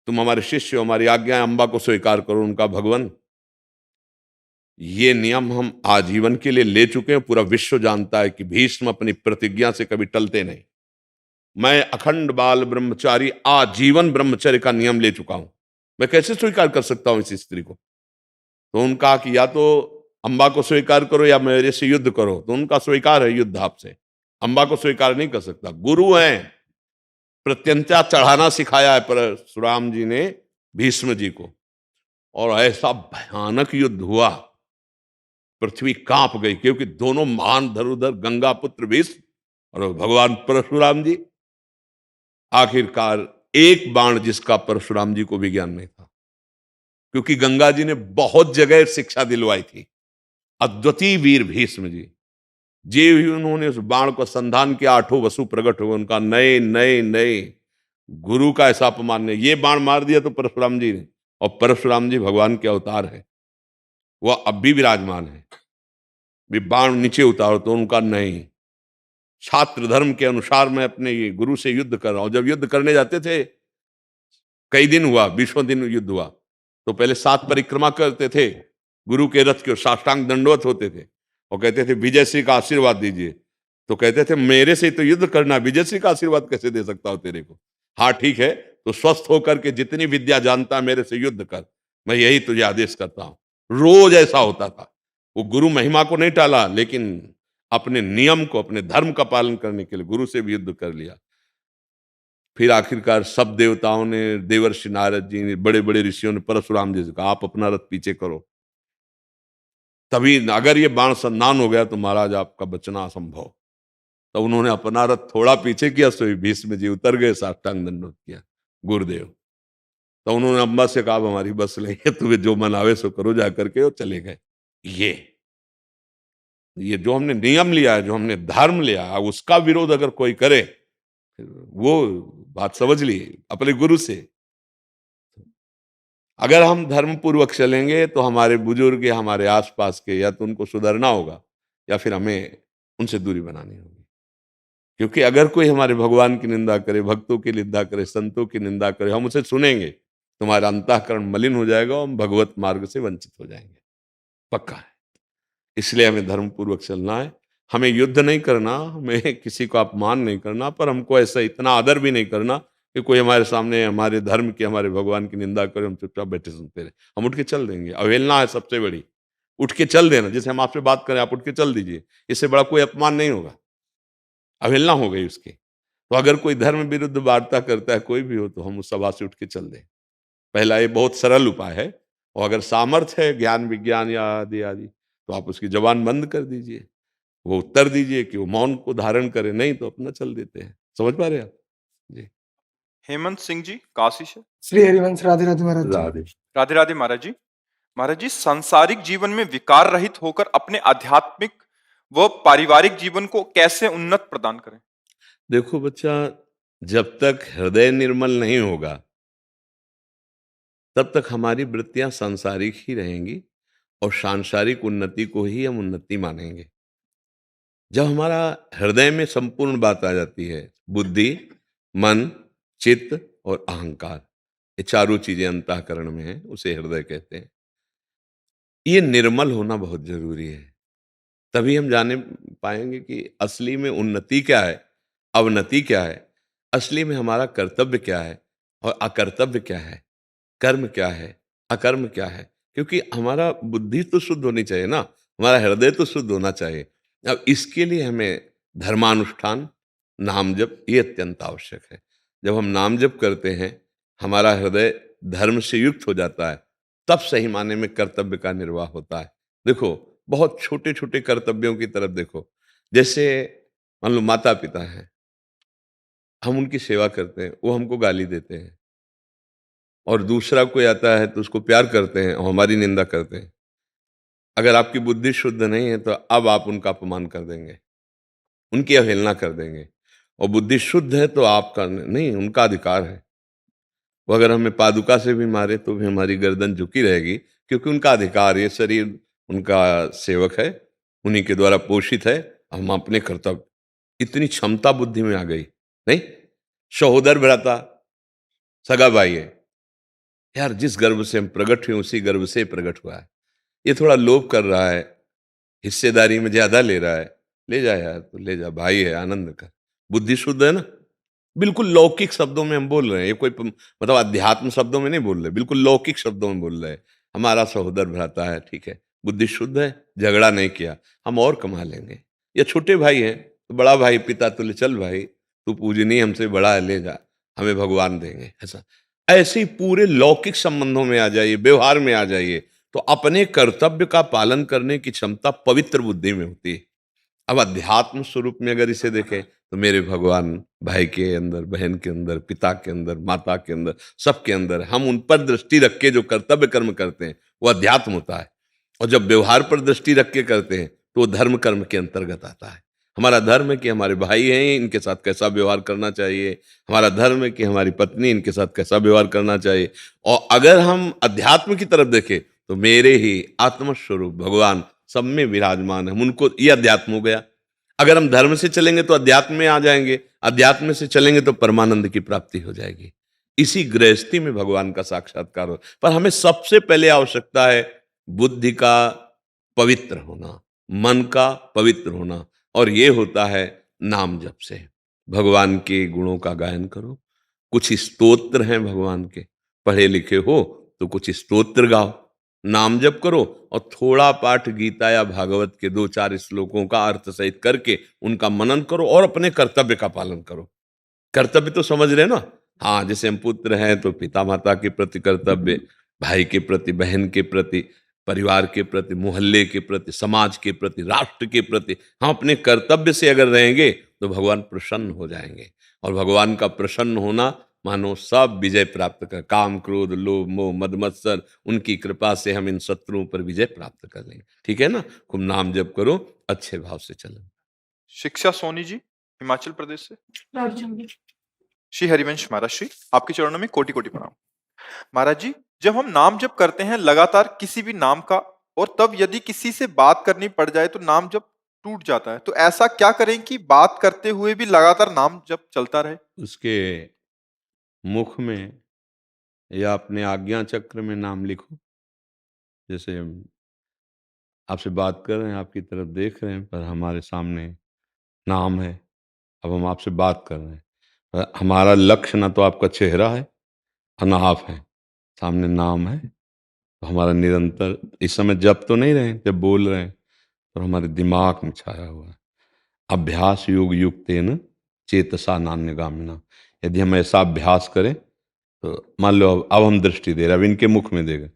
तुम हमारे शिष्य हो, हमारी आज्ञा अंबा को स्वीकार करो। उनका, भगवान, ये नियम हम आजीवन के लिए ले चुके हैं, पूरा विश्व जानता है कि भीष्म अपनी प्रतिज्ञा से कभी टलते नहीं। मैं अखंड बाल ब्रह्मचारी आजीवन ब्रह्मचर्य का नियम ले चुका हूं, मैं कैसे स्वीकार कर सकता हूं इस स्त्री को? तो उनका कि या तो अंबा को स्वीकार करो या मेरे से युद्ध करो। तो उनका स्वीकार है युद्ध आपसे, अंबा को स्वीकार नहीं कर सकता। गुरु हैं, प्रत्यंचा चढ़ाना सिखाया है परशुराम जी ने भीष्म जी को, और ऐसा भयानक युद्ध हुआ पृथ्वी कांप गई, क्योंकि दोनों महान धनुर्धर गंगा पुत्र भीष्म और भगवान परशुराम जी, आखिरकार एक बाण जिसका परशुराम जी को भी ज्ञान नहीं था, क्योंकि गंगा जी ने बहुत जगह शिक्षा दिलवाई थी। अद्वितीय वीर भीष्म जी, जे भी उन्होंने उस बाण को संधान किया, आठों वसु प्रकट हुए, उनका नए नए नए गुरु का ऐसा अपमान नहीं। ये बाण मार दिया तो परशुराम जी ने, और परशुराम जी भगवान के अवतार है, वह अब भी विराजमान है। भी बाण नीचे उतारो तो उनका नहीं, छात्र धर्म के अनुसार मैं अपने ये गुरु से युद्ध कर रहा हूं। जब युद्ध करने जाते थे, कई दिन हुआ, 20वें दिन युद्ध हुआ, तो पहले 7 परिक्रमा करते थे गुरु के रथ के, साष्टांग दंडवत होते थे और कहते थे विजय श्री का आशीर्वाद दीजिए। तो कहते थे मेरे से तो युद्ध करना, विजय श्री का आशीर्वाद कैसे दे सकता हूं तेरे को? हाँ ठीक है, तो स्वस्थ होकर के जितनी विद्या जानता है मेरे से युद्ध कर, मैं यही तुझे आदेश करता हूं। रोज ऐसा होता था। वो गुरु महिमा को नहीं टाला, लेकिन अपने नियम को, अपने धर्म का पालन करने के लिए गुरु से भी युद्ध कर लिया। फिर आखिरकार सब देवताओं ने, देवर्षि नारद जी ने, बड़े बड़े ऋषियों ने परशुराम जी से कहा आप अपना रथ पीछे करो, तभी अगर ये बाण संधान हो गया तो महाराज आपका बचना असंभव। तो उन्होंने अपना रथ थोड़ा पीछे किया, सो भीष्म जी उतर गए, साष्टांग दंडवत किया गुरुदेव। तो उन्होंने अम्बा से कहा हमारी बस नहीं है, तुम्हें जो मन आवे सो करो जा करके, और चले गए। ये जो हमने नियम लिया है, जो हमने धर्म लिया है, उसका विरोध अगर कोई करे, वो बात समझ ली अपने गुरु से। अगर हम धर्म पूर्वक चलेंगे तो हमारे बुजुर्ग या हमारे आसपास के, या तो उनको सुधरना होगा या फिर हमें उनसे दूरी बनानी होगी। क्योंकि अगर कोई हमारे भगवान की निंदा करे, भक्तों की निंदा करे, संतों की निंदा करे, हम उसे सुनेंगे तो हमारा अंतःकरण मलिन हो जाएगा और हम भगवत मार्ग से वंचित हो जाएंगे, पक्का है। इसलिए हमें धर्म पूर्वक चलना है। हमें युद्ध नहीं करना, हमें किसी को अपमान नहीं करना, पर हमको ऐसा इतना आदर भी नहीं करना कि कोई हमारे सामने हमारे धर्म की, हमारे भगवान की निंदा करे, हम चुपचाप बैठे सुनते रहे। हम उठ के चल देंगे। अवहेलना है सबसे बड़ी, उठ के चल देना। जैसे हम आपसे बात करें, आप उठ के चल दीजिए, इससे बड़ा कोई अपमान नहीं होगा। अवहेलना हो गई उसकी। तो अगर कोई धर्म विरुद्ध वार्ता करता है, कोई भी हो, तो हम उस सभा से उठ के चल दें। पहला ये बहुत सरल उपाय है। और अगर सामर्थ्य है ज्ञान विज्ञान या आदि आदि, तो आप उसकी जबान बंद कर दीजिए, वो उत्तर दीजिए कि वो मौन को धारण करे, नहीं तो अपना चल देते हैं। समझ पा रहे हैं आप जी? हेमंत सिंह जी, काशी से। श्री हरिवंश, राधे राधे महाराज जी। राधे राधे राधे महाराज जी। महाराज जी, सांसारिक जीवन में विकार रहित होकर अपने आध्यात्मिक व पारिवारिक जीवन को कैसे उन्नत प्रदान करें? देखो बच्चा, जब तक हृदय निर्मल नहीं होगा तब तक हमारी वृत्तियां सांसारिक ही रहेंगी और सांसारिक उन्नति को ही हम उन्नति मानेंगे। जब हमारा हृदय में संपूर्ण बात आ जाती है, बुद्धि, मन, चित्त और अहंकार, ये चारों चीजें अंतःकरण में हैं, उसे हृदय कहते हैं। ये निर्मल होना बहुत जरूरी है। तभी हम जाने पाएंगे कि असली में उन्नति क्या है, अवनति क्या है, असली में हमारा कर्तव्य क्या है और अकर्तव्य क्या है, कर्म क्या है, अकर्म क्या है। क्योंकि हमारा बुद्धि तो शुद्ध होनी चाहिए ना, हमारा हृदय तो शुद्ध होना चाहिए। अब इसके लिए हमें धर्मानुष्ठान, नाम जप, ये अत्यंत आवश्यक है। जब हम नाम जप करते हैं, हमारा हृदय धर्म से युक्त हो जाता है, तब सही माने में कर्तव्य का निर्वाह होता है। देखो, बहुत छोटे छोटे कर्तव्यों की तरफ देखो। जैसे मान लो माता पिता हैं, हम उनकी सेवा करते हैं, वो हमको गाली देते हैं, और दूसरा कोई आता है तो उसको प्यार करते हैं और हमारी निंदा करते हैं। अगर आपकी बुद्धि शुद्ध नहीं है तो अब आप उनका अपमान कर देंगे, उनकी अवहेलना कर देंगे। और बुद्धि शुद्ध है तो आपका नहीं, उनका अधिकार है। वो अगर हमें पादुका से भी मारे तो भी हमारी गर्दन झुकी रहेगी, क्योंकि उनका अधिकार, ये शरीर उनका सेवक है, उन्हीं के द्वारा पोषित है। हम अपने कर्तव्य, इतनी क्षमता बुद्धि में आ गई नहीं। सहोदर भ्राता, सगा भाई है यार, जिस गर्भ से हम प्रकट हुए उसी गर्भ से प्रकट हुआ है। ये थोड़ा लोभ कर रहा है, हिस्सेदारी में ज्यादा ले रहा है, ले जा यार, तो ले जा, भाई है, आनंद कर। बुद्धि शुद्ध है ना। बिल्कुल लौकिक शब्दों में हम बोल रहे हैं, ये कोई मतलब अध्यात्म शब्दों में नहीं बोल रहे, बिल्कुल लौकिक शब्दों में बोल रहे हैं। हमारा सहोदर भ्राता है, ठीक है, बुद्धि शुद्ध है, झगड़ा नहीं किया, हम और कमा लेंगे। या छोटे भाई हैं तो बड़ा भाई, पिता तो ले चल भाई, तू पूजनीय हमसे बड़ा है, ले जा, हमें भगवान देंगे। ऐसा ऐसे ही पूरे लौकिक संबंधों में आ जाइए, व्यवहार में आ जाइए, तो अपने कर्तव्य का पालन करने की क्षमता पवित्र बुद्धि में होती है। अब अध्यात्म स्वरूप में अगर इसे देखें तो मेरे भगवान भाई के अंदर, बहन के अंदर, पिता के अंदर, माता के अंदर, सबके अंदर, हम उन पर दृष्टि रख के जो कर्तव्य कर्म करते हैं वो अध्यात्म होता है। और जब व्यवहार पर दृष्टि रख के करते हैं तो वो धर्म कर्म के अंतर्गत आता है। हमारा धर्म है कि हमारे भाई हैं, इनके साथ कैसा व्यवहार करना चाहिए। हमारा धर्म है कि हमारी पत्नी, इनके साथ कैसा व्यवहार करना चाहिए। और अगर हम अध्यात्म की तरफ देखें तो मेरे ही आत्मस्वरूप भगवान सब में विराजमान है, हम उनको, ये अध्यात्म हो गया। अगर हम धर्म से चलेंगे तो अध्यात्म में आ जाएंगे, अध्यात्म से चलेंगे तो परमानंद की प्राप्ति हो जाएगी। इसी गृहस्थी में भगवान का साक्षात्कार हो। पर हमें सबसे पहले आवश्यकता है बुद्धि का पवित्र होना, मन का पवित्र होना, और ये होता है नाम जप से। भगवान के गुणों का गायन करो। कुछ स्तोत्र हैं भगवान के, पढ़े लिखे हो तो कुछ स्तोत्र गाओ, नाम जप करो, और थोड़ा पाठ गीता या भागवत के 2-4 श्लोकों का अर्थ सहित करके उनका मनन करो और अपने कर्तव्य का पालन करो। कर्तव्य तो समझ रहे ना? हाँ, जैसे हम पुत्र हैं तो पिता माता के प्रति कर्तव्य, भाई के प्रति, बहन के प्रति, परिवार के प्रति, मोहल्ले के प्रति, समाज के प्रति, राष्ट्र के प्रति हम अपने कर्तव्य से अगर रहेंगे तो भगवान प्रसन्न हो जाएंगे। और भगवान का प्रसन्न होना मानो सब विजय प्राप्त कर, काम क्रोध लोभ मोह मद मत्सर, उनकी कृपा से हम इन शत्रुओं पर विजय प्राप्त कर लेंगे। ठीक है ना? खूब नाम जप करो, अच्छे भाव से चलो। शिक्षा सोनी जी, हिमाचल प्रदेश से। श्री हरिवंश महाराज श्री, आपके चरणों में कोटि कोटि प्रणाम। महाराज जी, जब हम नाम जप करते हैं लगातार किसी भी नाम का, और तब यदि किसी से बात करनी पड़ जाए तो नाम जप टूट जाता है, तो ऐसा क्या करें कि बात करते हुए भी लगातार नाम जप चलता रहे? उसके मुख में या अपने आज्ञा चक्र में नाम लिखो। जैसे हम आपसे बात कर रहे हैं, आपकी तरफ देख रहे हैं, पर हमारे सामने नाम है। अब हम आपसे बात कर रहे हैं, पर हमारा लक्ष्य ना तो आपका चेहरा है और ना आप है, सामने नाम है। तो हमारा निरंतर इस समय जप तो नहीं रहे, जब बोल रहे हैं तो हमारे दिमाग में छाया हुआ है। अभ्यास योग युक्तेन चेतसा नान्यगामिना। यदि हम ऐसा अभ्यास करें तो मान लो अब हम दृष्टि दे रहे हैं, अब इनके मुख में देगा,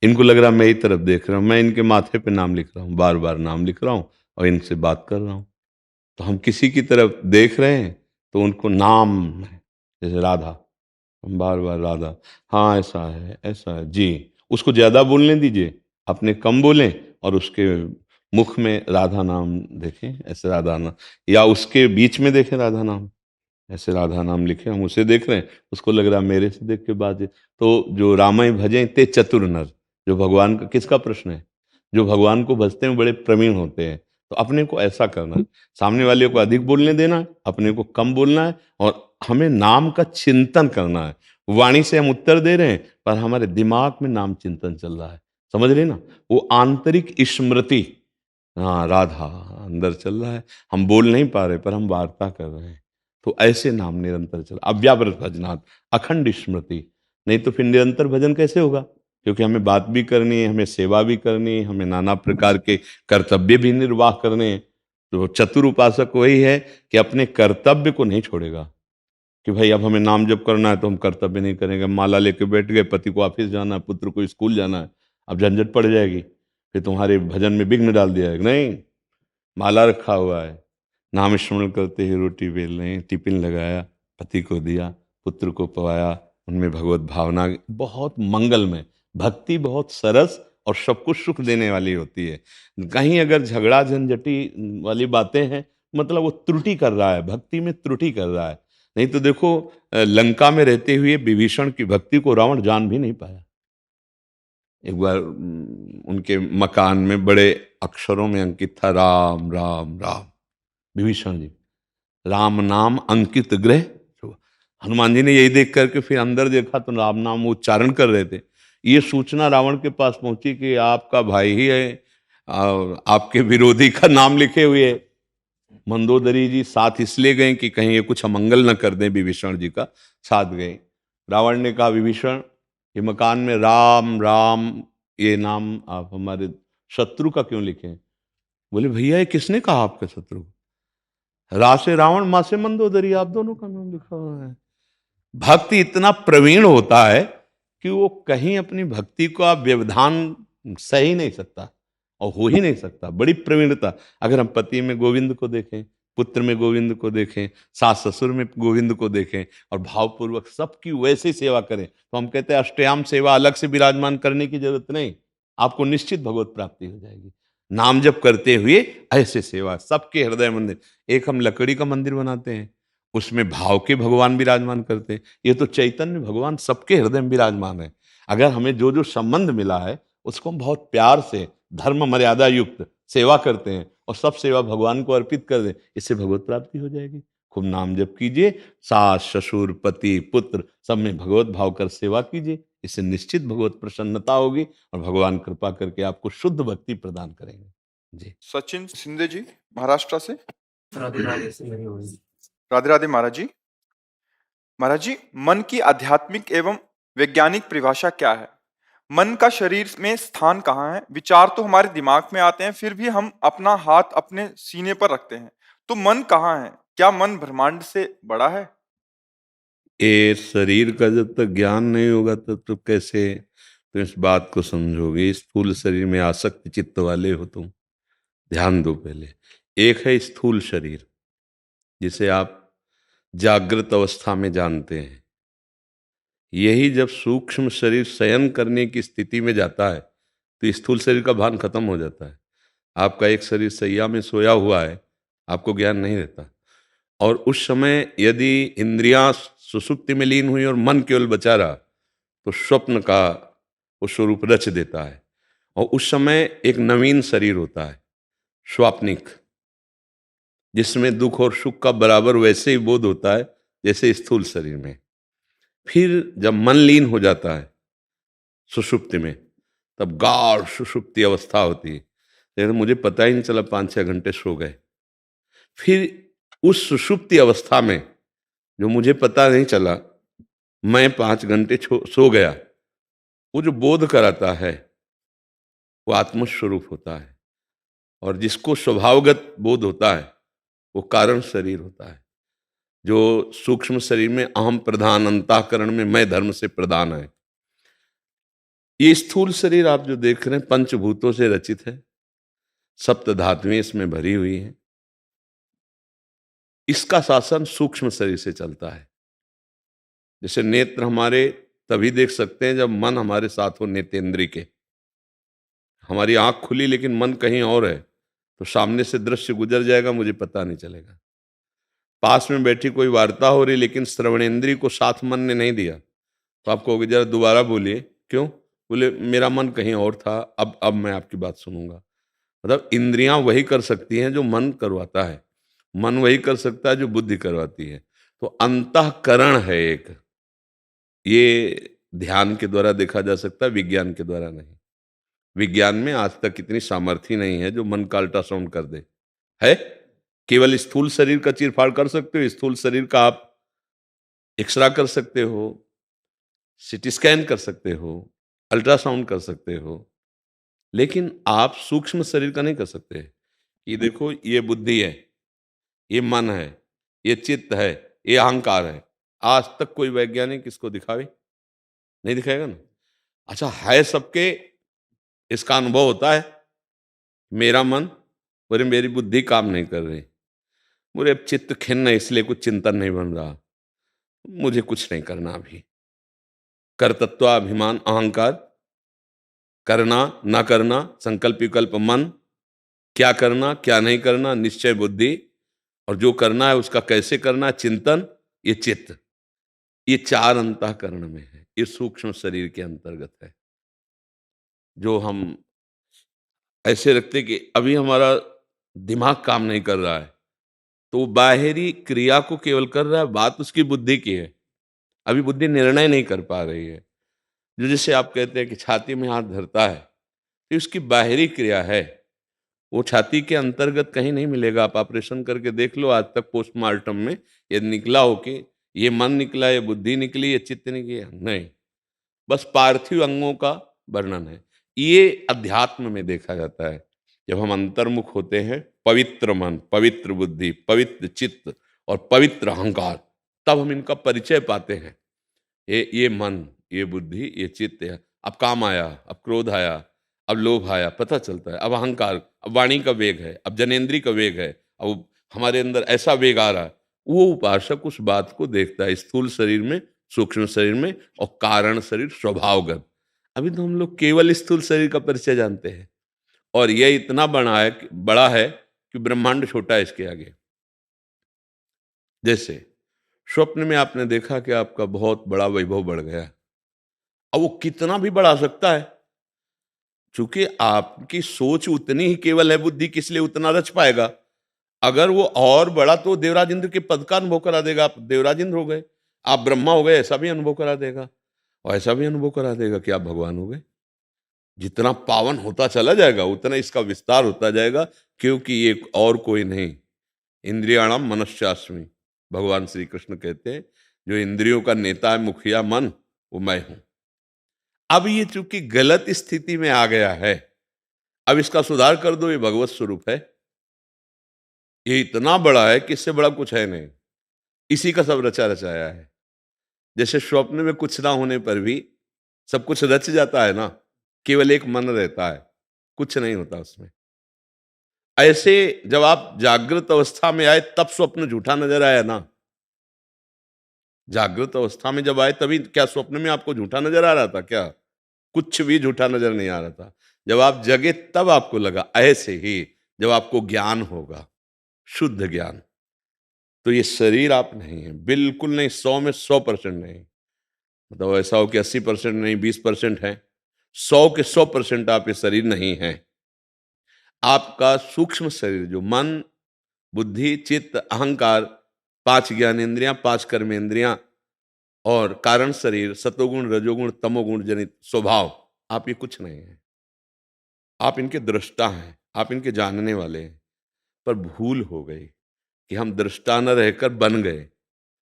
इनको लग रहा है मैं ही तरफ देख रहा हूँ, मैं इनके माथे पे नाम लिख रहा हूँ, बार बार नाम लिख रहा हूँ और इनसे बात कर रहा हूँ। तो हम किसी की तरफ देख रहे हैं तो उनको नाम है, जैसे राधा, हम बार बार राधा, हाँ ऐसा है जी, उसको ज्यादा बोलने दीजिए, अपने कम बोलें, और उसके मुख में राधा नाम देखें, ऐसे राधा नाम, या उसके बीच में देखें राधा नाम, ऐसे राधा नाम लिखे, हम उसे देख रहे हैं, उसको लग रहा मेरे से देख के बात है। तो जो रामय भजें ते चतुर नर, जो भगवान का, किसका प्रश्न है? जो भगवान को भजते हैं बड़े प्रवीण होते हैं। तो अपने को ऐसा करना है, सामने वाले को अधिक बोलने देना है, अपने को कम बोलना है, और हमें नाम का चिंतन करना है। वाणी से हम उत्तर दे रहे हैं पर हमारे दिमाग में नाम चिंतन चल रहा है, समझ रहे ना? वो आंतरिक स्मृति, हाँ राधा अंदर चल रहा है, हम बोल नहीं पा रहे पर हम वार्ता कर रहे हैं। तो ऐसे नाम निरंतर चला, अव्यावृत भजनाथ, अखंड स्मृति। नहीं तो फिर निरंतर भजन कैसे होगा? क्योंकि हमें बात भी करनी है, हमें सेवा भी करनी है, हमें नाना प्रकार के कर्तव्य भी निर्वाह करने हैं। तो चतुर उपासक वही है कि अपने कर्तव्य को नहीं छोड़ेगा, कि भाई अब हमें नाम जप करना है तो हम कर्तव्य नहीं करेंगे। माला लेके बैठ गए, पति को ऑफिस जाना है, पुत्र को स्कूल जाना है, अब झंझट पड़ जाएगी, फिर तुम्हारे भजन में विघ्न डाल दिया है। नहीं, माला रखा हुआ है, नाम स्मरण करते ही रोटी बेल रहे हैं, टिफिन लगाया, पति को दिया, पुत्र को पवाया, उनमें भगवत भावना, बहुत मंगलमय भक्ति, बहुत सरस और सबको सुख देने वाली होती है। कहीं अगर झगड़ा झंझटी वाली बातें हैं, मतलब वो त्रुटि कर रहा है, भक्ति में त्रुटि कर रहा है। नहीं तो देखो, लंका में रहते हुए विभीषण की भक्ति को रावण जान भी नहीं पाया। एक बार उनके मकान में बड़े अक्षरों में अंकित था राम राम राम, विभीषण जी, राम नाम अंकित गृह। हनुमान जी ने यही देख करके फिर अंदर देखा तो राम नाम उच्चारण कर रहे थे। ये सूचना रावण के पास पहुंची कि आपका भाई ही है, आपके विरोधी का नाम लिखे हुए है। मंदोदरी जी साथ इसलिए गए कि कहीं ये कुछ अमंगल न कर दें, विभीषण जी का साथ गए। रावण ने कहा विभीषण, ये मकान में राम राम ये नाम आप हमारे शत्रु का क्यों लिखे? बोले भैया ये किसने कहा आपके शत्रु? रा से रावण, माँ से मंदोदरी, आप दोनों का नाम लिखा हुआ है। भक्त इतना प्रवीण होता है कि वो कहीं अपनी भक्ति का व्यवधान सह ही नहीं सकता और हो ही नहीं सकता। बड़ी प्रवीणता। अगर हम पति में गोविंद को देखें, पुत्र में गोविंद को देखें, सास ससुर में गोविंद को देखें और भावपूर्वक सबकी वैसे सेवा करें, तो हम कहते हैं अष्टयाम सेवा अलग से विराजमान करने की जरूरत नहीं, आपको निश्चित भगवत प्राप्ति हो जाएगी। नाम जप करते हुए ऐसे सेवा, सबके हृदय मंदिर। एक हम लकड़ी का मंदिर बनाते हैं, उसमें भाव के भगवान विराजमान करते हैं। ये तो चैतन्य भगवान सबके हृदय में विराजमान है। अगर हमें जो जो संबंध मिला है उसको हम बहुत प्यार से धर्म मर्यादा युक्त सेवा करते हैं और सब सेवा भगवान को अर्पित कर दें, इससे भगवत प्राप्ति हो जाएगी। खूब नाम जप कीजिए, सास ससुर पति पुत्र सब में भगवत भाव कर सेवा कीजिए, इससे निश्चित भगवत प्रसन्नता होगी और भगवान कृपा करके आपको शुद्ध भक्ति प्रदान करेंगे। जी। सचिन सिंधे जी महाराष्ट्र से। राधे राधे से मेरी होगी। राधे राधे महाराज जी। महाराज जी, मन की आध्यात्मिक एवं वैज्ञानिक परिभाषा क्या है? मन का शरीर में स्थान कहाँ है? विचार तो हमारे दिमाग में आते हैं, फिर भी हम अपना हाथ अपने सीने पर रखते हैं, तो मन कहाँ है? क्या मन ब्रह्मांड से बड़ा है? ये शरीर का जब तक ज्ञान नहीं होगा तब तो कैसे तुम इस बात को समझोगे? स्थूल शरीर में आसक्त चित्त वाले हो तुम। ध्यान दो पहले। एक है स्थूल शरीर, जिसे आप जागृत अवस्था में जानते हैं। यही जब सूक्ष्म शरीर शयन करने की स्थिति में जाता है तो स्थूल शरीर का भान खत्म हो जाता है। आपका एक शरीर सैया में सोया हुआ है, आपको ज्ञान नहीं रहता, और उस समय यदि इंद्रियां सुषुप्ति में लीन हुई और मन केवल बचा रहा तो स्वप्न का वो स्वरूप रच देता है, और उस समय एक नवीन शरीर होता है स्वाप्निक, जिसमें दुख और सुख का बराबर वैसे ही बोध होता है जैसे स्थूल शरीर में। फिर जब मन लीन हो जाता है सुषुप्ति में, तब गाढ़ सुषुप्ति अवस्था होती है, लेकिन मुझे पता ही नहीं चला 5-6 घंटे सो गए। फिर उस सुषुप्ति अवस्था में जो मुझे पता नहीं चला मैं 5 घंटे सो गया, वो जो बोध कराता है वो आत्मस्वरूप होता है, और जिसको स्वभावगत बोध होता है वो कारण शरीर होता है। जो सूक्ष्म शरीर में अहम प्रधान, अंतःकरण में मैं धर्म से प्रधान है। ये स्थूल शरीर आप जो देख रहे हैं पंचभूतों से रचित है, सप्त धातुएं इसमें भरी हुई हैं। इसका शासन सूक्ष्म शरीर से चलता है। जैसे नेत्र हमारे तभी देख सकते हैं जब मन हमारे साथ हो, नेत्रेंद्रिय के। हमारी आंख खुली लेकिन मन कहीं और है तो सामने से दृश्य गुजर जाएगा, मुझे पता नहीं चलेगा। पास में बैठी कोई वार्ता हो रही लेकिन श्रवणेंद्रिय को साथ मन ने नहीं दिया तो आप कहोगे जरा दोबारा बोलिए, क्यों? बोले मेरा मन कहीं और था, अब मैं आपकी बात सुनूंगा। मतलब इंद्रियां वही कर सकती हैं जो मन करवाता है, मन वही कर सकता है जो बुद्धि करवाती है। तो अंतःकरण है एक, ये ध्यान के द्वारा देखा जा सकता है, विज्ञान के द्वारा नहीं। विज्ञान में आज तक इतनी सामर्थ्य नहीं है जो मन का अल्ट्रासाउंड कर दे। है केवल स्थूल शरीर का चीरफाड़ कर सकते हो, स्थूल शरीर का आप एक्सरा कर सकते हो, सिटी स्कैन कर सकते हो, अल्ट्रासाउंड कर सकते हो, लेकिन आप सूक्ष्म शरीर का नहीं कर सकते। ये देखो, ये बुद्धि है, ये मन है, ये चित्त है, ये अहंकार है। आज तक कोई वैज्ञानिक इसको दिखावे? नहीं दिखाएगा ना। अच्छा, है सबके, इसका अनुभव होता है। मेरा मन, बोले मेरी बुद्धि काम नहीं कर रही, बोले अब चित्त खिन्न है इसलिए कुछ चिंतन नहीं बन रहा, मुझे कुछ नहीं करना अभी। कर्तृत्वाभिमान अहंकार, करना ना करना, संकल्प विकल्प मन, क्या करना क्या नहीं करना निश्चय बुद्धि, और जो करना है उसका कैसे करना चिंतन, ये चित्त। ये 4 अंतःकरण में है, ये सूक्ष्म शरीर के अंतर्गत है। जो हम ऐसे रखते कि अभी हमारा दिमाग काम नहीं कर रहा है तो बाहरी क्रिया को केवल कर रहा है, बात उसकी बुद्धि की है। अभी बुद्धि निर्णय नहीं कर पा रही है। जो जैसे आप कहते हैं कि छाती में हाथ धरता है तो उसकी बाहरी क्रिया है, वो छाती के अंतर्गत कहीं नहीं मिलेगा। आप ऑपरेशन करके देख लो, आज तक पोस्टमार्टम में ये निकला हो कि ये मन निकला, ये बुद्धि निकली, ये चित्त निकली, नहीं, बस पार्थिव अंगों का वर्णन है। ये अध्यात्म में देखा जाता है। जब हम अंतर्मुख होते हैं, पवित्र मन, पवित्र बुद्धि, पवित्र चित्त और पवित्र अहंकार, तब हम इनका परिचय पाते हैं। ये मन, ये बुद्धि, ये चित्त है। अब काम आया, अब क्रोध आया, अब लोभ आया, पता चलता है, अब अहंकार, अब वाणी का वेग है, अब जनेन्द्री का वेग है, अब हमारे अंदर ऐसा वेग आ रहा है। वो उपासक उस बात को देखता है स्थूल शरीर में, सूक्ष्म शरीर में और कारण शरीर स्वभावगत। अभी तो हम लोग केवल स्थूल शरीर का परिचय जानते हैं और यह इतना बड़ा है कि ब्रह्मांड छोटा है इसके आगे। जैसे स्वप्न में आपने देखा कि आपका बहुत बड़ा वैभव बढ़ गया, अब वो कितना भी बढ़ा सकता है, क्योंकि आपकी सोच उतनी ही केवल है, बुद्धि किस लिए उतना रच पाएगा। अगर वो और बड़ा तो देवराज इंद्र के पद का अनुभव करा देगा, आप देवराज इंद्र हो गए, आप ब्रह्मा हो गए, ऐसा भी अनुभव करा देगा और ऐसा भी अनुभव करा देगा कि आप भगवान हो गए। जितना पावन होता चला जाएगा उतना इसका विस्तार होता जाएगा, क्योंकि ये और कोई नहीं, इंद्रियाणाम मनश्चास्मि, भगवान श्री कृष्ण कहते हैं जो इंद्रियों का नेता है, मुखिया मन, वो मैं हूं। अब ये चूंकि गलत स्थिति में आ गया है, अब इसका सुधार कर दो, ये भगवत स्वरूप है, ये इतना बड़ा है कि इससे बड़ा कुछ है नहीं, इसी का सब रचा रचाया है। जैसे स्वप्न में कुछ ना होने पर भी सब कुछ रच जाता है ना, केवल एक मन रहता है, कुछ नहीं होता उसमें। ऐसे जब आप जागृत अवस्था में आए तब स्वप्न झूठा नजर आया ना, जागृत अवस्था में जब आए तभी क्या स्वप्न में आपको झूठा नजर आ रहा था क्या? कुछ भी झूठा नजर नहीं आ रहा था। जब आप जगे तब आपको लगा। ऐसे ही जब आपको ज्ञान होगा, शुद्ध ज्ञान, तो ये शरीर आप नहीं है, बिल्कुल नहीं, 100 में 100% नहीं। मतलब ऐसा हो कि 80% नहीं, 20% है, 100 के 100% आप ये शरीर नहीं है। आपका सूक्ष्म शरीर जो मन, बुद्धि, चित्त, अहंकार, 5 ज्ञानेंद्रियां, 5 कर्मेंद्रियां और कारण शरीर, सतोगुण, रजोगुण, तमोगुण जनित स्वभाव, आप ये कुछ नहीं है। आप इनके दृष्टा हैं, आप इनके जानने वाले हैं। पर भूल हो गई कि हम दृष्टा न रहकर बन गए,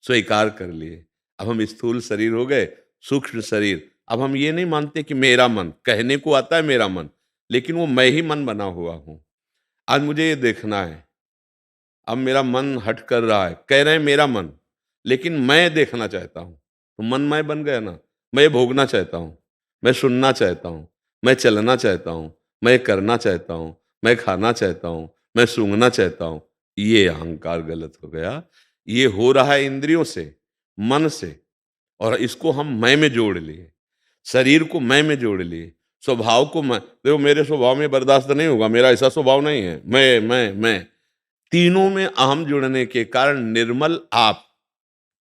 स्वीकार कर लिए। अब हम स्थूल शरीर हो गए, सूक्ष्म शरीर। अब हम ये नहीं मानते कि मेरा मन, कहने को आता है मेरा मन, लेकिन वो मैं ही मन बना हुआ हूं। आज मुझे ये देखना है, अब मेरा मन हट कर रहा है, कह रहे हैं मेरा मन, लेकिन मैं देखना चाहता हूं, तो मन मैं बन गया ना। मैं भोगना चाहता हूं, मैं सुनना चाहता हूं, मैं चलना चाहता हूं, मैं करना चाहता हूं, मैं खाना चाहता हूं, मैं सूंघना चाहता हूं। ये अहंकार गलत हो गया। ये हो रहा है इंद्रियों से, मन से, और इसको हम मैं में जोड़ लिए, शरीर को मैं में जोड़ लिए, स्वभाव को मैं। देखो मेरे स्वभाव में बर्दाश्त नहीं होगा, मेरा ऐसा स्वभाव नहीं है, मैं तीनों में अहम जुड़ने के कारण निर्मल आप,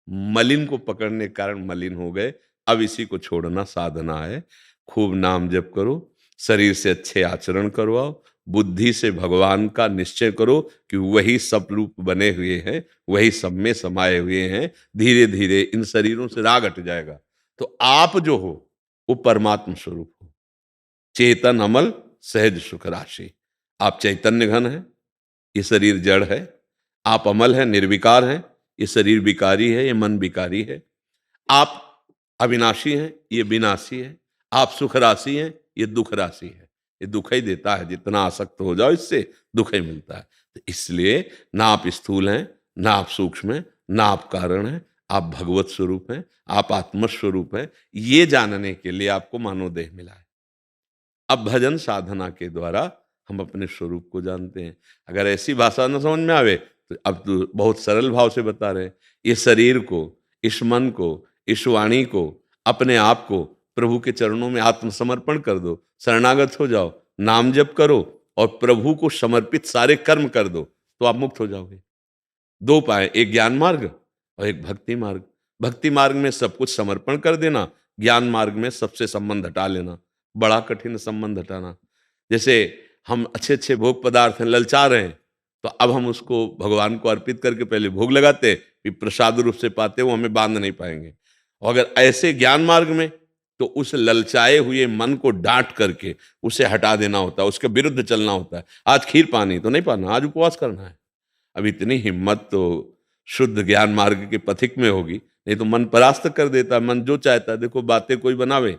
मलिन को पकड़ने के कारण मलिन हो गए। अब इसी को छोड़ना साधना है। खूब नाम जप करो, शरीर से अच्छे आचरण करवाओ, बुद्धि से भगवान का निश्चय करो कि वही सब रूप बने हुए हैं, वही सब में समाये हुए हैं। धीरे धीरे इन शरीरों से राग हट जाएगा, तो आप जो हो वो परमात्म स्वरूप हो, चेतन अमल सहज सुख राशि। आप चैतन्य घन है, ये शरीर जड़ है। आप अमल है, निर्विकार है, ये शरीर विकारी है, ये मन विकारी है। आप अविनाशी हैं, ये विनाशी है। आप सुख राशि हैं, ये दुख राशि है। ये दुख ही देता है, जितना आसक्त हो जाओ इससे दुख ही मिलता है। तो इसलिए ना आप स्थूल हैं, ना आप सूक्ष्म हैं, ना आप कारण हैं, आप भगवत स्वरूप हैं, आप आत्म स्वरूप हैं। ये जानने के लिए आपको मानवदेह मिला है। अब भजन साधना के द्वारा हम अपने स्वरूप को जानते हैं। अगर ऐसी भाषा न समझ में आवे तो अब तो बहुत सरल भाव से बता रहे हैं। इस शरीर को, इस मन को, इस वाणी को, अपने आप को प्रभु के चरणों में आत्मसमर्पण कर दो, शरणागत हो जाओ, नाम जप करो और प्रभु को समर्पित सारे कर्म कर दो, तो आप मुक्त हो जाओगे। 2 उपाय, एक ज्ञान मार्ग और एक भक्ति मार्ग। भक्ति मार्ग में सब कुछ समर्पण कर देना, ज्ञान मार्ग में सबसे संबंध हटा लेना। बड़ा कठिन संबंध हटाना। जैसे हम अच्छे अच्छे भोग पदार्थ हैं, ललचा रहे हैं, तो अब हम उसको भगवान को अर्पित करके पहले भोग लगाते, फिर प्रसाद रूप से पाते, वो हमें बांध नहीं पाएंगे। और अगर ऐसे ज्ञान मार्ग में, तो उस ललचाए हुए मन को डांट करके उसे हटा देना होता है, उसके विरुद्ध चलना होता है। आज खीर पानी तो नहीं पाना, आज उपवास करना है। अब इतनी हिम्मत तो शुद्ध ज्ञान मार्ग के पथिक में होगी, नहीं तो मन परास्त कर देता है। मन जो चाहता है, देखो बातें कोई बनावे,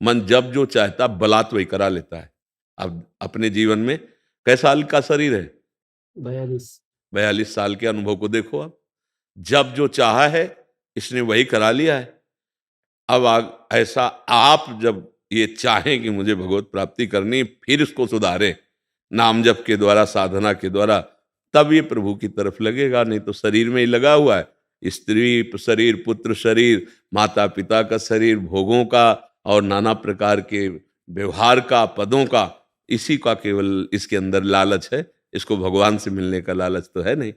मन जब जो चाहता बलात् वही करा लेता है। अब अपने जीवन में कैसा साल का शरीर है? 42 साल के अनुभव को देखो आप। जब जो चाहा है इसने वही करा लिया है। अब ऐसा आप जब ये चाहें कि मुझे भगवत प्राप्ति करनी, फिर इसको सुधारें नाम जप के द्वारा, साधना के द्वारा, तब ये प्रभु की तरफ लगेगा। नहीं तो शरीर में ही लगा हुआ है, स्त्री शरीर, पुत्र शरीर, माता पिता का शरीर, भोगों का और नाना प्रकार के व्यवहार का, पदों का, इसी का केवल इसके अंदर लालच है। इसको भगवान से मिलने का लालच तो है नहीं।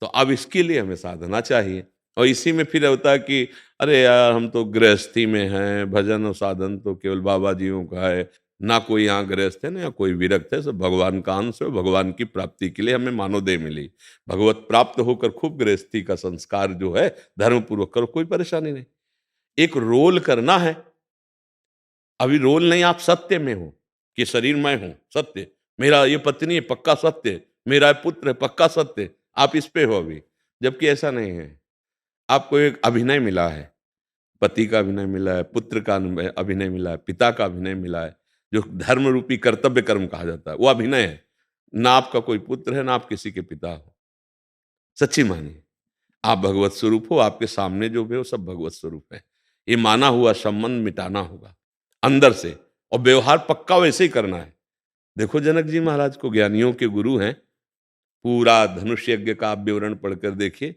तो अब इसके लिए हमें साधना चाहिए। और इसी में फिर होता है कि अरे यार, हम तो गृहस्थी में हैं, भजन और साधन तो केवल बाबा जियों का है, ना कोई यहाँ गृहस्थ है ना कोई विरक्त है, सब भगवान का अंश है। भगवान की प्राप्ति के लिए हमें मानवदेह मिली, भगवत प्राप्त होकर खूब गृहस्थी का संस्कार जो है धर्म पूर्वक करो, कोई परेशानी नहीं। एक रोल करना है, अभी रोल नहीं, आप सत्य में हो कि शरीर मैं हूं, सत्य, मेरा ये पत्नी है पक्का सत्य, मेरा पुत्र है पक्का सत्य, आप इस पे हो अभी। जबकि ऐसा नहीं है, आपको एक अभिनय मिला है, पति का अभिनय मिला है, पुत्र का अभिनय मिला है, पिता का अभिनय मिला है, जो धर्म रूपी कर्तव्य कर्म कहा जाता है, वो अभिनय है। ना आपका कोई पुत्र है, ना आप किसी के पिता हो। सच्ची मानिए, आप भगवत स्वरूप हो, आपके सामने जो भी हो सब भगवत स्वरूप है। ये माना हुआ संबंध मिटाना होगा अंदर से, और व्यवहार पक्का वैसे ही करना है। देखो जनक जी महाराज को, ज्ञानियों के गुरु हैं, पूरा धनुष यज्ञ का आप विवरण पढ़कर देखिए।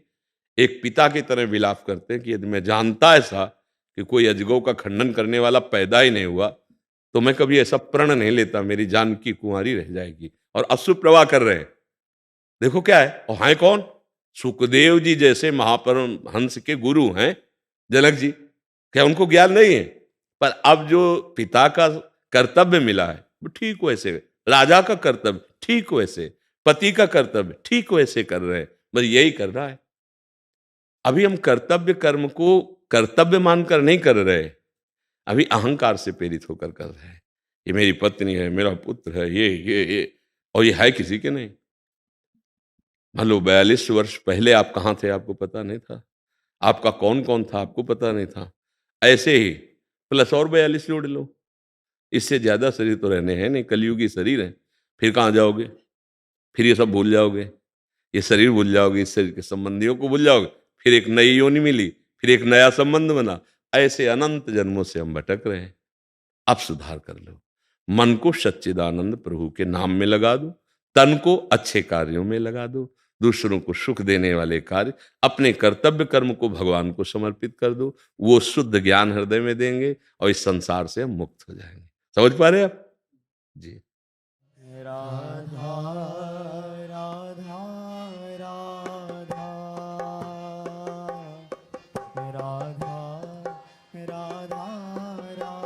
एक पिता की तरह विलाप करते हैं कि यदि मैं जानता ऐसा कि कोई अजगौ का खंडन करने वाला पैदा ही नहीं हुआ, तो मैं कभी ऐसा प्रण नहीं लेता, मेरी जान की कुंवारी रह जाएगी। और अश्रु प्रवाह कर रहे हैं। देखो क्या है, और हैं कौन? सुखदेव जी जैसे महापरमहंस के गुरु हैं जनक जी। क्या उनको ज्ञान नहीं है? पर अब जो पिता का कर्तव्य मिला है वो ठीक वैसे, राजा का कर्तव्य ठीक वैसे, पति का कर्तव्य ठीक वैसे कर रहे हैं। बस यही कर रहा है। अभी हम कर्तव्य कर्म को कर्तव्य मानकर नहीं कर रहे, अभी अहंकार से प्रेरित होकर कर रहे हैं। ये मेरी पत्नी है, मेरा पुत्र है, ये और ये है किसी के नहीं। मान लो 42 वर्ष पहले आप कहाँ थे, आपको पता नहीं था। आपका कौन कौन था, आपको पता नहीं था। ऐसे ही प्लस और 42 जोड़ लो, इससे ज्यादा शरीर तो रहने हैं नहीं, कलयुगी शरीर है। फिर कहाँ जाओगे? फिर ये सब भूल जाओगे, ये शरीर भूल जाओगे, इस शरीर के संबंधियों को भूल जाओगे। फिर एक नई योनि मिली, फिर एक नया संबंध बना। ऐसे अनंत जन्मों से हम भटक रहे हैं। अब सुधार कर लो, मन को सच्चिदानंद प्रभु के नाम में लगा दो, तन को अच्छे कार्यों में लगा दो, दूसरों को सुख देने वाले कार्य, अपने कर्तव्य कर्म को भगवान को समर्पित कर दो। वो शुद्ध ज्ञान हृदय में देंगे और इस संसार से हम मुक्त हो जाएंगे। समझ पा रहे हैं आप जी? राधा राधा राधा राधा राधा राधा राधा राधा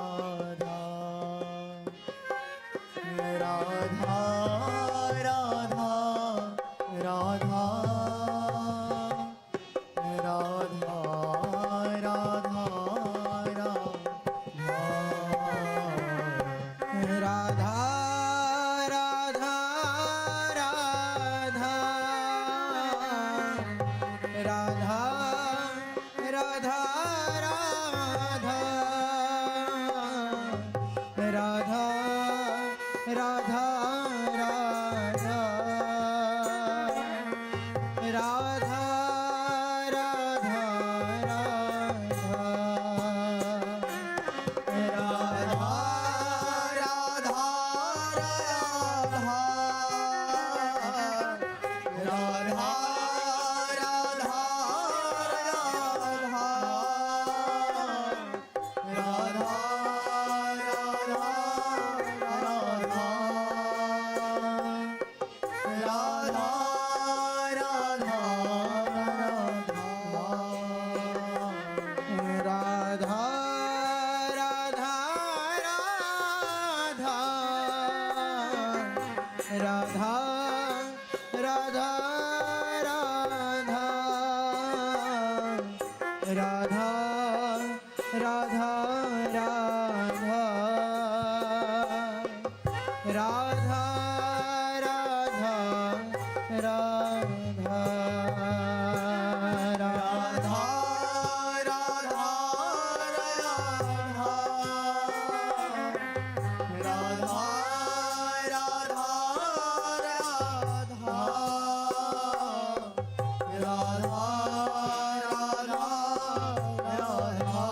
राधा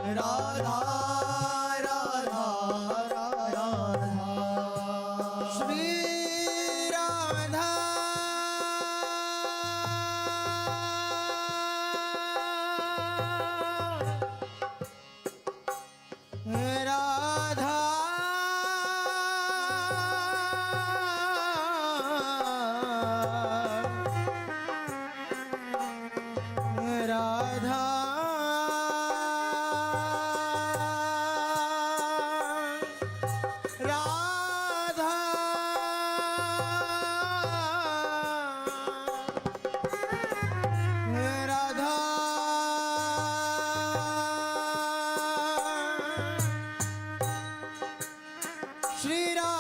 राधा श्री राधा राधा राधा राधा राधा श्री राधा